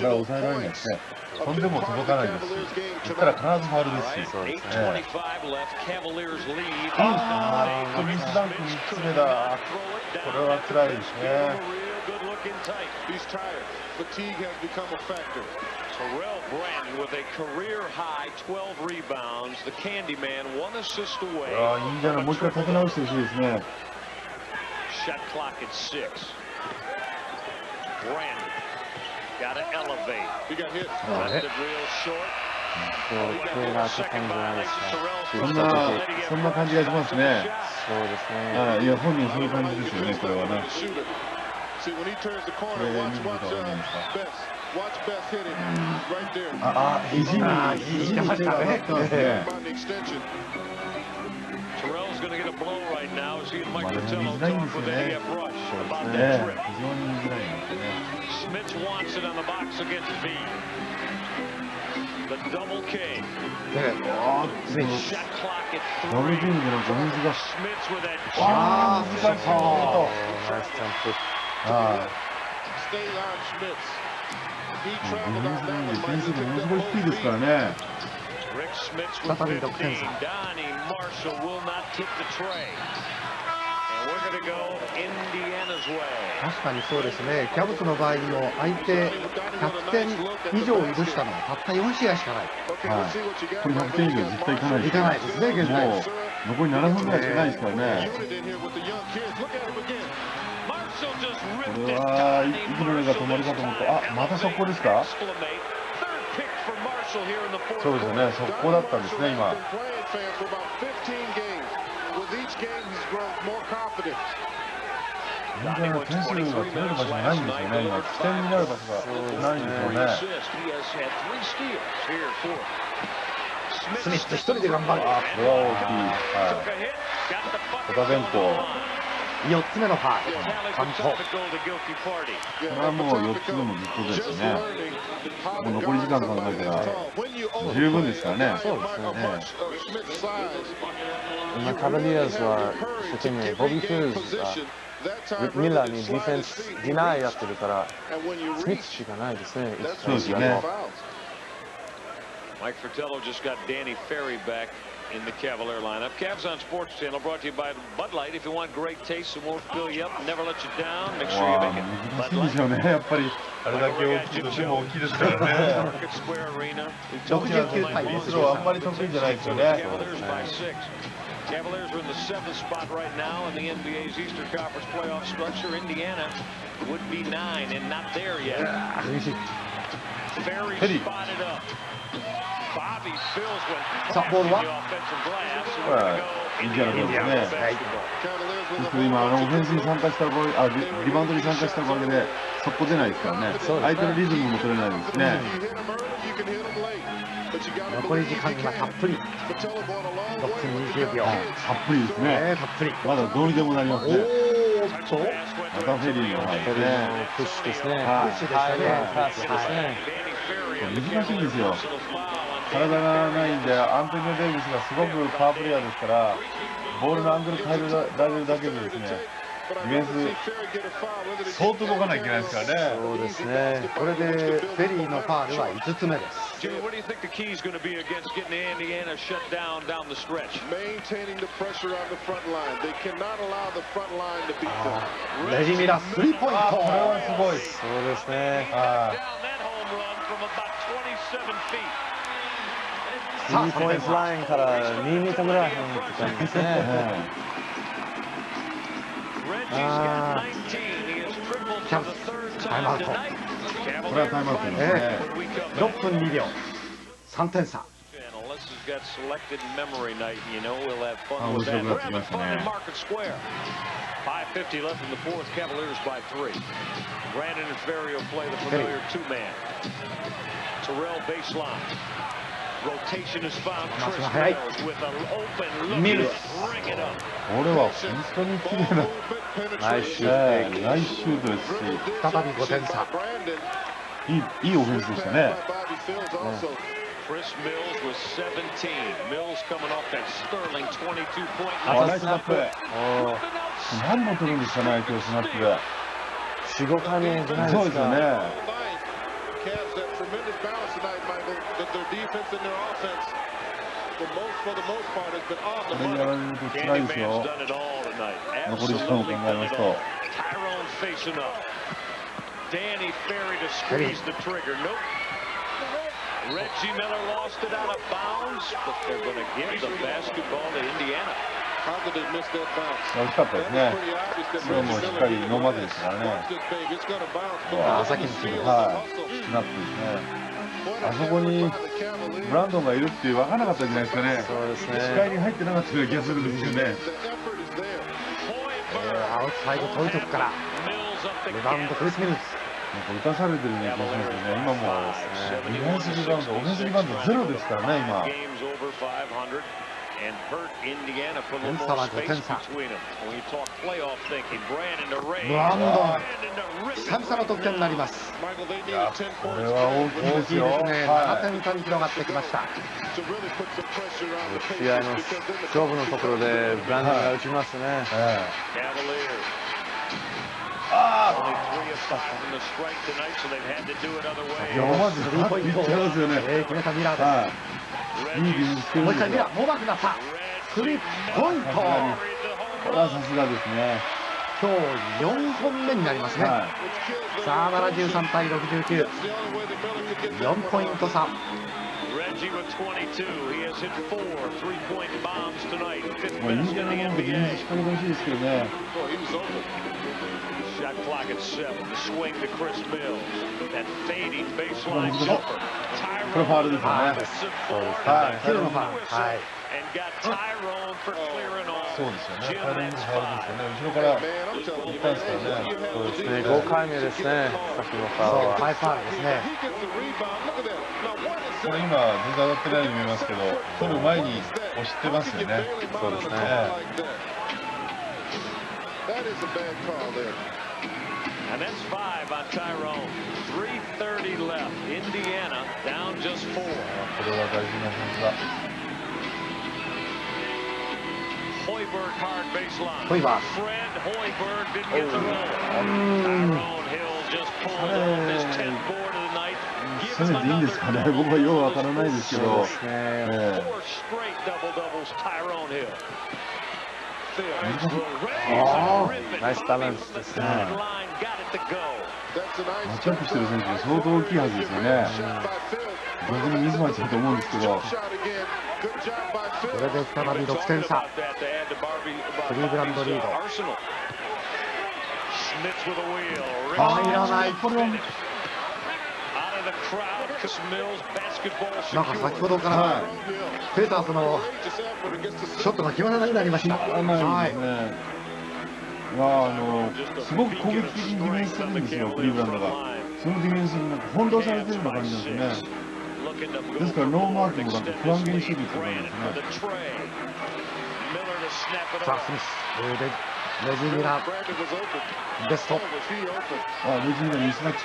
は抑えられないですね。飛んでも届かないですし、言ったら必ずファウルですし。そうですね。ミスダンク3つ目だ。これは辛いですね。インディアナもう一回立て直してほしいですね。Got to elevate. He got hit. Left it real short. 手が当たったんじゃないですか。そんな感じがしますね。そうですね。いや、本人そういう感じですよね、これはね。See, when he turns the corner, watch Best. Watch Best hit it right there. 肘に当たったんですね。 Terrell's going to get a blow right now as he and Mike まだ見 Fratello づらいんで talk すよ with the ね。 AF rush about ね that trip. 非常に見づらいんですよね。Smith wants it on the box against V. The double K. スミス Shot clock at ダブル 3. キングのゴミズが Smith's with that 難しいと。ナイスジャンプ。 Stay on Schmitz. He ディ traveled フェン out ス that なんで one. 点数 Might も have ものすごい低いですからね。 Rick Smith's with 再び6点 15. 差。 Donnie Marshall will not tip the tray. And we're going to go Indiana's way. 確かにそうですね。キャブスの場合も相手100点以上許したのはたった4試合しかない。はい。これ100点以上絶対いかないです。いかないですね、現在。もう残り7分ぐらいしかないですからね。 unit in here with the young kids. Look at him again. Marshall just こ ripped れ it. は Donnie 息の根が止まるかと思った。また速攻ですか？ Exclamate. Third pick for Marshall here in the fourth そうですよ quarter. ね。速攻だったんですね、今。 Been playing fans for about 15 games. With each game, he's grown more confident. 全然点数が取れる場所がないんですよね。今起点になる場所がないんですよね。 Assist. He has had 3 steals here for スミス一人で頑張る。これは大きい。は took a hit. Got the い。 bucket. 小田弁当。 4つ目のファウル。 Tally 完 could 投。 go the guilty party. これはもう4つ目もずっとですね。もう残り時間考えたら十分ですからね。そうですね。今カバリアーズは一生懸命ボビー・フィルズがミラーにディフェンスディナイやってるからスミスしかないですね。そうですよね。 Mike Fratello just got Danny Ferry back in the Cavalier lineup. Cavs on Sports Channel brought to you by Bud Light. If you want great taste and won't fill you up, never let you down, make sure you わあ make it. 難し Bud いでしょうね。やっぱりあれだけ大きいとしても大きいですからね。 Market Square Arena. 69対フリースローあんまり得意じゃないですよね。 Cavaliers by 6. Cavaliers are in the 7th spot right now in the NBA's Eastern Conference playoff structure. Indiana would be 9 and not there yet. Ferry spotted up. Bobby Phil's went さあ、ボール on the は offensive glass. これはインディアナボールですね。ですから今オフェンスに参加した場合、リバウンドに参加したおかげで速攻出ないですからね。相手のリズムも取れないですね。残り時間がたっぷり。6分20秒。たっぷりですね。たっぷり。まだどうにでもなりますね。おーっと。またフェリーの入ってね。プッシュですね。プッシュでしたね。パスですね。難しいんですよ。体がないんで、アントニオ・デイビスがすごくパワープレイヤーですから、ボールのアングル変えられるだけでですね、ディフェンス相当動かないといけないですからね。そうですね。これでフェリーのファウルは5つ目です。Jimmy, what do you think the key is going to be against getting Indiana shut down the stretch? Maintaining the pressure on the front line. They cannot allow the front line to beat them. レジミラスリーポイント。これはすごい。そうですね。 Down that home run from about 27 feet. 3ポイントラインから2メートルぐらい離れてたんですね。Reggie's got 19. He has tripled for the third time tonight. これはタイムアウトですね。 6分2秒。3点差。Unless he's got selected memory night, you know, we'll have fun 面 with 白 that. くなっ We're てき having ました fun ね in。Market Square. 5:50 left in the fourth. Cavaliers by 3. Brandon and Ferry will play the familiar two-man. Terrell baseline. Rotation is found. Chris Mills with an open look. Bring it up. これは本当に綺麗なナイスシュート。ナイスシュートですし、再び5点差。いいオフェンスでしたね。 Chris Mills was 17. Mills coming off that sterling 22-point ナイスナップ。何本取るんですかね、今日スナップで。 4、5回目じゃないですか。そうですよね。 Cavs have tremendous balance tonight, Michael. That their defense and their offense, for the most part, has been on こ the れやら money. れると辛いですよ。 done it all tonight. 残り時間を考えますと。 Tyrone facing up. Danny Ferry to squeeze the trigger. Nope. Reggie Miller lost it out of bounds, but they're going to give the basketball to Indiana. 惜しかったですね。それもしっかりノーマークでしたからね。朝金チーム。はい。スナップですね。あそこにブランドンがいるって分からなかったんじゃないですかね。そうですね。視界に入ってなかったような気がするんですよね。アウトサイド遠いとこからリバウンドクリス・ミルズ。なんか打たされてるような気がしますよね。今もディフェンスリバウンド、オフェンスリバウンドゼロですからね、今。点差は5点差。ブランドン、久々の得点になります。いや、これは大きいですよ。大きいですね。7点差に広がってきました。試合の勝負のところでブランドンが打ちますね。思わずスリーポイントを決めたミラーです。もう一回ミラー、ノーマークになった。スリーポイント。これはさすがですね。今日4本目になりますね。さあ73対69。4ポイント差。もうインディアナのディフェンス仕掛けてほしいですけどね。Shot clock at 7. The swing to Chris Mills. That fading baseline jumper. これファウルですよね。そうですね。ヒルのファウル。はい。そうですよね。タイロンのファウルですよね。後ろから行ったんですからね。そうですね。5回目ですね。さっきのファウルは。ハイファウルですね。これ今全然当たってないように見えますけど、取る前に押してますよね。そうですね。And that's 5 on Tyrone. 3:30 left. Indiana down just 4. これは大事な点だ。Hoiberg hard baseline. Hoiberg. Fred Hoiberg didn't get the roll. Tyrone Hill just pulled off his 10th board of the night. 攻めていいんですかね。僕はようわからないですけど。4 straight double doubles. Tyrone Hill. ナイスバランスですね。マッチアップしてる選手が相当大きいはずですよね。逆にミスマッチだと思うんですけど。これで再び6点差。クリーブランドリード。入らない。これはなんか先ほどからペーターズのショットが決まらないようになりました。すごく攻撃的にディフェンスするんですよ、クリーブランドが。そのディフェンスになんか翻弄されてるような感じなんですよね。ですからノーマークもなんか不安げにしてるってことなんですね。さあスミス、レジー・ミラー、ベスト。レジー・ミラーミスマッチ。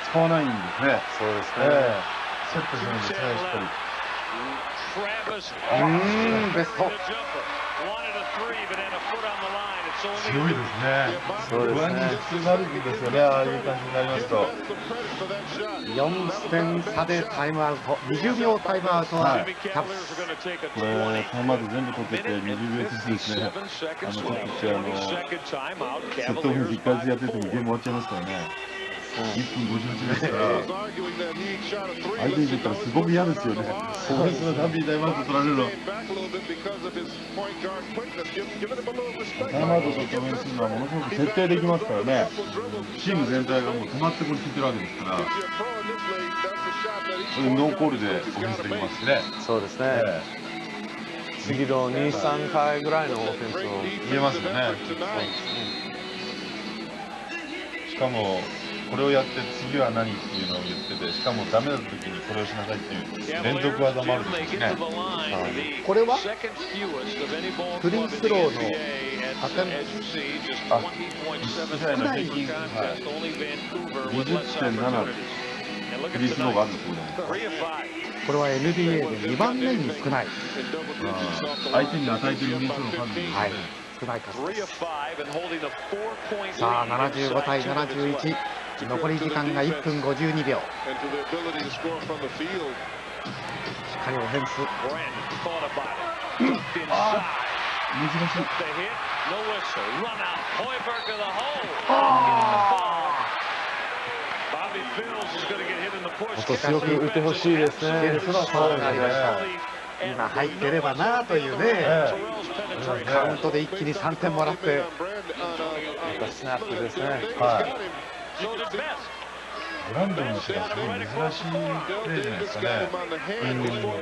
使わないんですね。そうですね。セットするんですね、しっかり。ベスト。強いですね。そうですね。不安になるんですよね、ああいう感じになりますと。4点差でタイムアウト。20秒タイムアウトはキャブス。これタイムアウト全部取ってて20秒ずつですね。ちょっとセットオフ1回ずつやっててもゲーム終わっちゃいますからね。1分58ですから、相手にとったらすごく嫌ですよね。そのたびにタイムアウト取られるの。タイムアウトと共鳴するのはものすごく徹底できますからね。チーム全体がもう止まってこれ聞いてるわけですから、これノーコールでオフェンスできますしね。そうですね。次の2、3回ぐらいのオフェンスを言えますよね。しかもこれをやって次は何っていうのを言ってて、しかもダメだった時にこれをしなさいっていう連続技もあるんですね。これはフリースローのアテン1試合の平均、50.7 フリースローがあるんですよね。これは NBA で2番目に少ない。相手に与えているフリースローの数ですね。はい、少ない数です。さあ75対71。残り時間が1分52秒。しっかりオフェンス。難しい。もっと強く打ってほしいですね。ファウルがありました。今入ってればなというね、カウントで一気に3点もらって、またスナップですね。はい。ブランドンの手がすごい珍しいプレーじゃないですかね。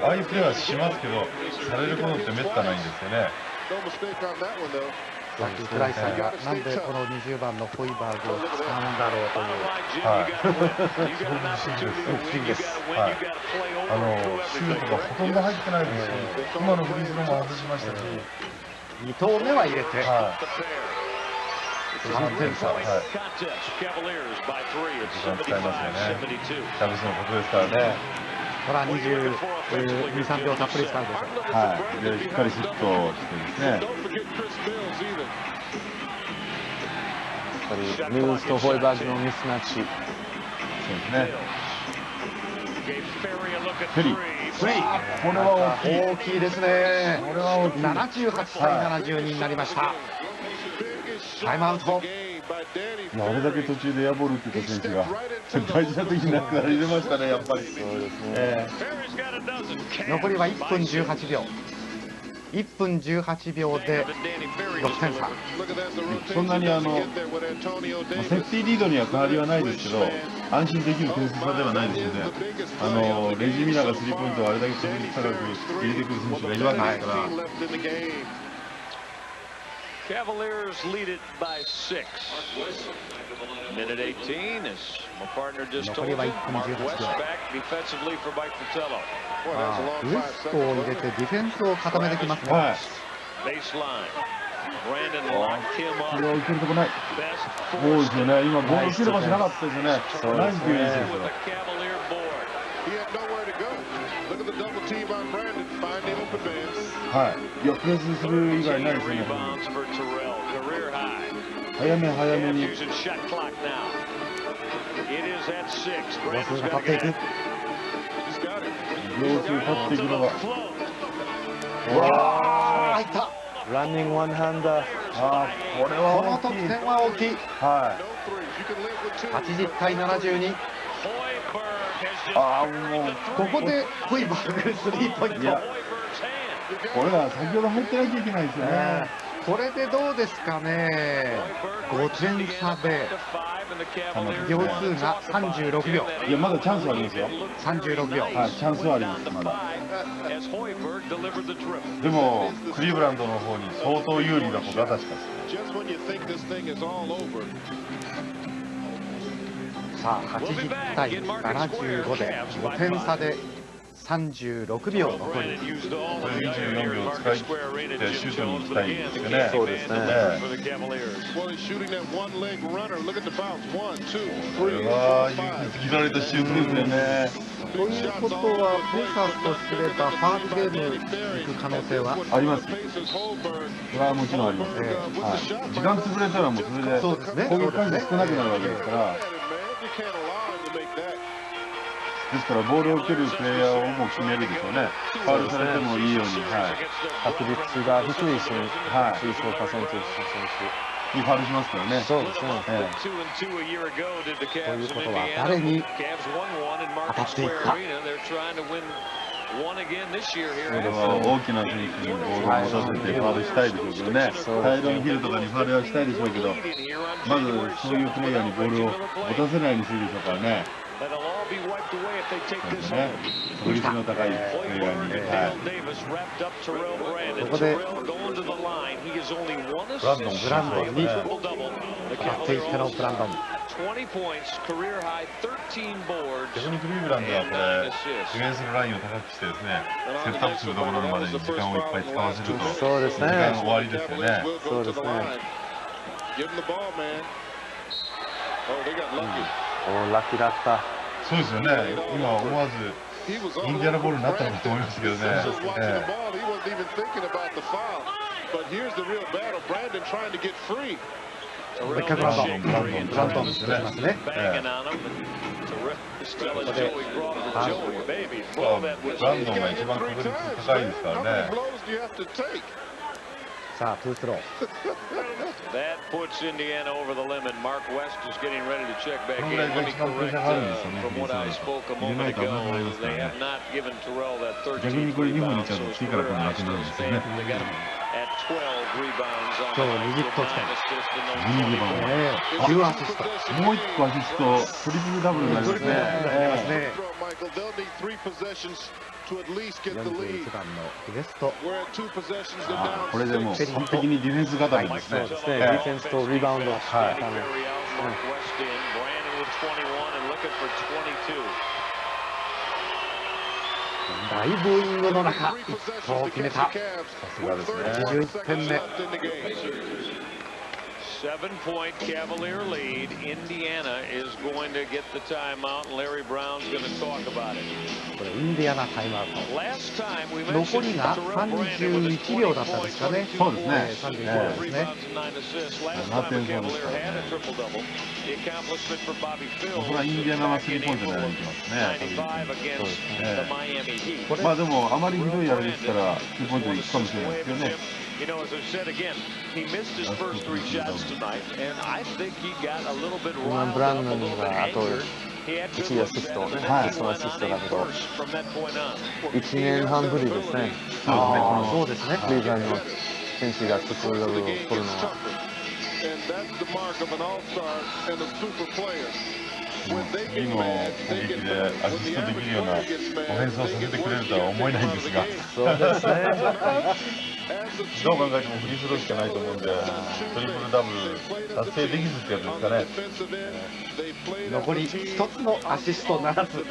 ああいうプレーはしますけど、されることってめったないんですよね。さっき倉井さんがなんでこの20番のホイバーグを使うんだろうという、はい、すごく不思議です。はい、シュートがほとんど入ってないですし、今のフリースローも外しましたし、2投目は入れて、はい、3点差です。はい、時間使いますよね。キャブスのことですからね。これは22、3秒たっぷり使うでしょう。はい、でしっかりヒットしてですね。やっぱりルーズとホイバーグのミスマッチ。そうですね。ケリー、これは大きいですね。これは大きい。78対72になりました。タイムアウト。あれだけ途中でエアボールって言った選手が大事な時になくなりましたね、やっぱり。そうですね。残りは1分18秒。1分18秒で6点差。そんなにセーフティーリードには変わりはないですけど、安心できる点数差ではないですので、レジミナがスリーポイントをあれだけ確率高く入れてくる選手がいるわけですから。Cavaliers lead it by 6. Minute 18 as my partner just told you. Mark West back defensively for Mike Fratello. ウエストを入れてディフェンスを固めてきますね。はい。Baseline. Brandon locked him up. これは受けるとこない。そうですよね。今ボールすればしなかったですよね。ナイスディフェンスですよ。はい。いやプレスする以外ないですよね。早め早めに。秒数が経っていく。秒数経っていくのが。わあ、入った。ランニングワンハンダー。これはこの得点は大きい。はい。80対72。もうここでホイバーグスリーポイント。これは先ほど入ってなきゃいけないですよね。これでどうですかね。5点差で秒数が36秒。いやまだチャンスはありますよ。36秒。はい、チャンスはありますまだ。でもクリーブランドの方に相当有利なことは確かです。さあ80対75で5点差で36秒残り。24秒使い切ってシュートに行きたいですよね。そうですね。これは勇気づけられたシュートですよね。ということはペイサーズとすればファールゲーム行く可能性はあります。それはもちろんあります。はい、時間潰れたらもうそれで攻撃回数少なくなるわけですから。ですからボールを蹴るプレイヤーをもう決めるでしょうね。ファウルされてもいいように、確率が低い選手、フリースローパーセンテージの選手にファウルしますからね。そうですね。ということは誰に当たっていくか。これは大きな選手にボールを持たせてファウルしたいでしょうけどね。タイロンヒルとかにファウルはしたいでしょうけど、まずそういうプレイヤーにボールを持たせないようにするでしょうからね。そうですね。確率の高いプレイヤーに。ここでブランドンに当たっていってのブランドン。逆にクリーブランドはこれディフェンスのラインを高くしてですね、セットアップするところまでに時間をいっぱい使わせると、そうですね。時間終わりですよね。そうですね。ラッキーだった。そうですよね。今思わずインディアナボールになったのかと思いますけどね。もう一回ブランドンですね。ここでブランドンが一番確率高いですからね。さあ、トゥースロー。That puts Indiana over the limit. Mark West is getting ready to check back in. Let me correct from what I spoke a moment ago. They have not given Terrell that 13th rebound, so his career high still stands. They got him at 12 rebounds on the night. 10アシスト。もう1個アシスト、トリプルダブルになりますね。41番のウエスト。これでもう完璧にディフェンス固めですね。そうですね。ディフェンスとリバウンド。はい。大ブーイングの中、1投を決めた。さすがですね。21点目。7-point Cavalier lead. Indiana is going to get the timeout, and Larry Brown's going to talk about it. これインディアナタイムアウト。 Last time we 残りが31秒だったんですかね。そうですね。31秒ですね。7点差ですからね。これはインディアナはスリーポイント狙いに行きますね。まあでもあまりひどいあれですからスリーポイントに行くかもしれないですけどね。You know, as I said again, he missed his first 3 shots tonight, and I think he got a little bit riled up, a little bit angered. He had good looks at the first from that point on. 1年半ぶりですね。そうですね。クリーブランドの選手がトリプルダブルを取るのは。次の攻撃でアシストできるようなオフェンスをさせてくれるとは思えないんですが、そうですね。どう考えてもフリースローしかないと思うんで、トリプルダブル達成できずってやつですかね。残り1つのアシストならず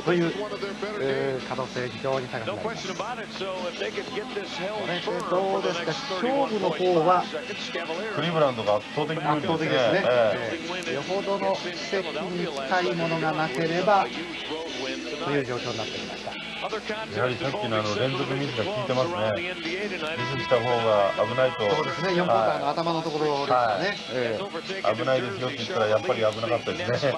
という可能性非常に高くなります。これどうですか、勝負の方はクリーブランドが圧倒的ですね。よほどの奇跡に近いものがなければという状況になってきました。やはりさっきの連続ミスが効いてますね。ミスした方が危ないと。そうですね、4クォーターの頭のところですかね。危ないですよって言ったらやっぱり危なかったですね。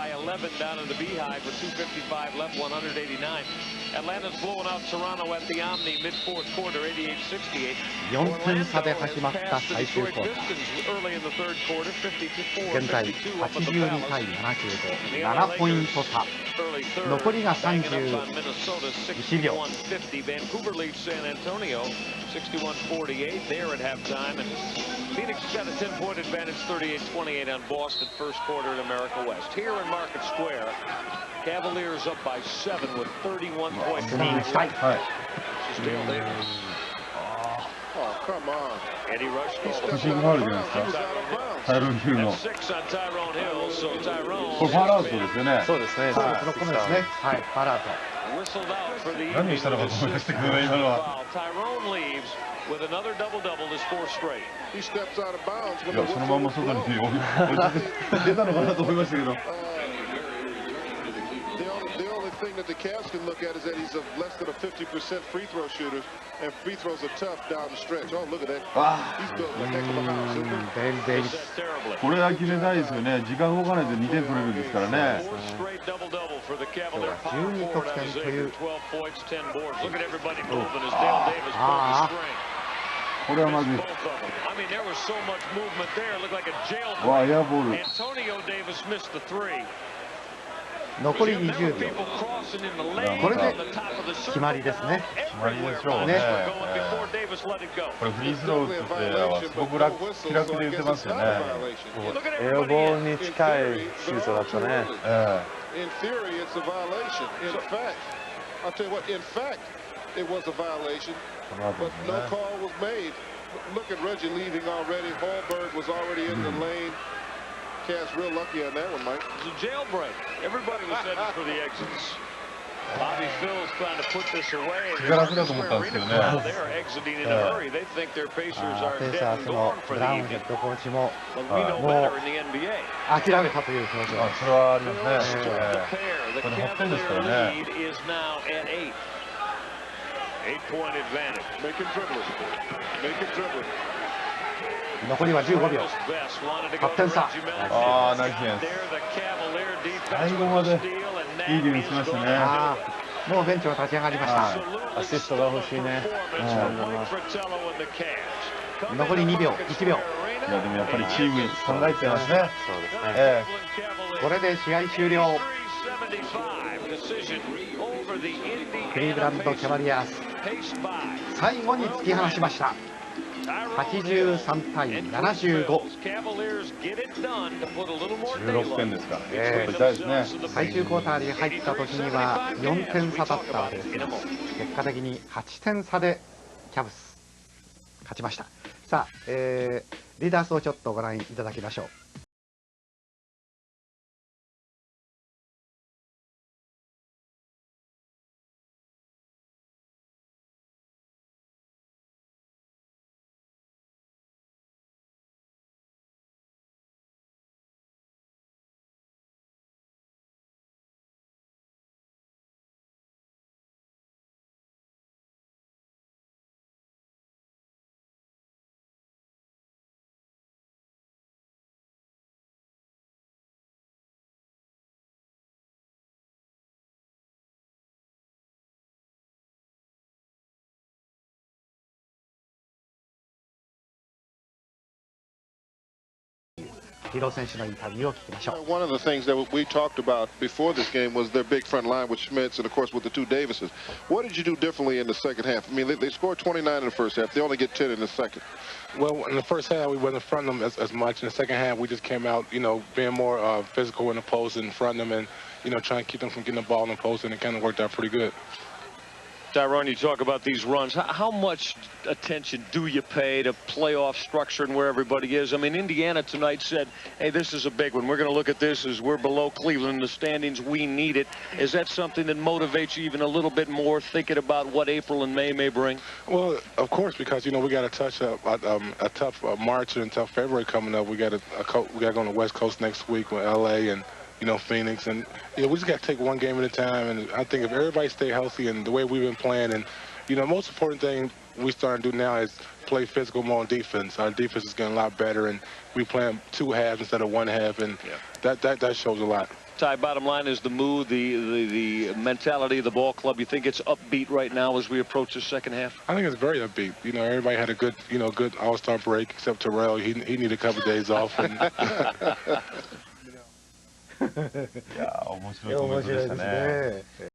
4点差で始まった最終クォーター。現在82対75、7ポイント差。残りが31秒。Vancouver leads San Antonio 61-48 there at halftime, and Phoenix has got a 10-point advantage, 38-28 on Boston first quarter at America West. Here in Market Square, Cavaliers up by 7 with 31.5. This is Dale Davis. Oh, come on. Eddie Rush called pushing hard against us. Tyrone Hill の。6 on Tyrone Hill, so Tyrone. これファールアウトですよね。そうですね。そのこのですね。はい、ファールアウト。何をしたのかと思いましたけどね、今のは。いや、そのまま外に出たのかなと思いましたけど。The thing that the Cavs can look at is that he's less than a 50% free throw shooter, and free throws are tough down the stretch. Oh, look at that. He's built a heck of a house. これは決めたいですよね。時間動かないで2点取れるんですからね。12得点という。これはまずい。わあ、エアボール。残り20秒。これで決まりですね。決まりでしょうね。これフリースロー打つプレーヤーはすごく気楽で打てますよね。エアボールに近いシュートだったね。In theory, it's a violation. In fact, I'll tell you what, in fact, it was a violation, but no call was made. Look at Reggie leaving already. Hallberg was already in the lane. Cavs real lucky on that one, Mike. It's a jailbreak. Everybody was heading for the exits. Bobby Phil's trying to put this away. They're exiting in a hurry. They think their Pacers are dead and gone for the evening. But we know better in the NBA. 諦めたという表情。それはありますね。 The Cavalier lead is now at 8. 8-point advantage. Make it dribble. Make it dribble. 残りは15秒。8点差。ああ、ナイスディフェンス。最後までいいディフェンスしましたね。もうベンチは立ち上がりました。アシストが欲しいね。残り2秒、1秒。いやでもやっぱりチーム考えてますね。そうですね。これで試合終了。クリーブランドキャバリアーズ、最後に突き放しました。83対75。16点ですから、痛いですね。最終クォーターに入った時には4点差だったわけですが、結果的に8点差でキャブス勝ちました。さあ、リーダースをちょっとご覧いただきましょう。ヒーロー選手のインタビューを聞きましょう。 One of the things that we talked about before this game was their big front line with Schmitz and of course with the two Davises. What did you do differently in the second half? I mean, they scored 29 in the first half. They only get 10 in the second. Well, in the first half, we wasn't fronting them as much. In the second half, we just came out, you know, being more physical in the post and fronting them and, you know, trying to keep them from getting the ball in the post, and it kind of worked out pretty good. Tyrone, you talk about these runs. How much attention do you pay to playoff structure and where everybody is? I mean, Indiana tonight said, hey, this is a big one. We're going to look at this as we're below Cleveland in the standings. We need it. Is that something that motivates you even a little bit more, thinking about what April and May bring? Well, of course, because, you know, we got a tough March and tough February coming up. We got to go on the West Coast next week with L.A. and, you know, Phoenix, and you know, we just got to take one game at a time. And I think if everybody stay healthy and the way we've been playing, and you know, most important thing we starting to do now is play physical more on defense. Our defense is getting a lot better, and we playing 2 halves instead of 1 half, and that shows a lot. Ty, bottom line is the mood, the mentality of the ball club. You think it's upbeat right now as we approach the second half? I think it's very upbeat. You know, everybody had a good, you know, good All-Star break except Terrell. He needed a couple of days off. And いや面白いコメントでしたね。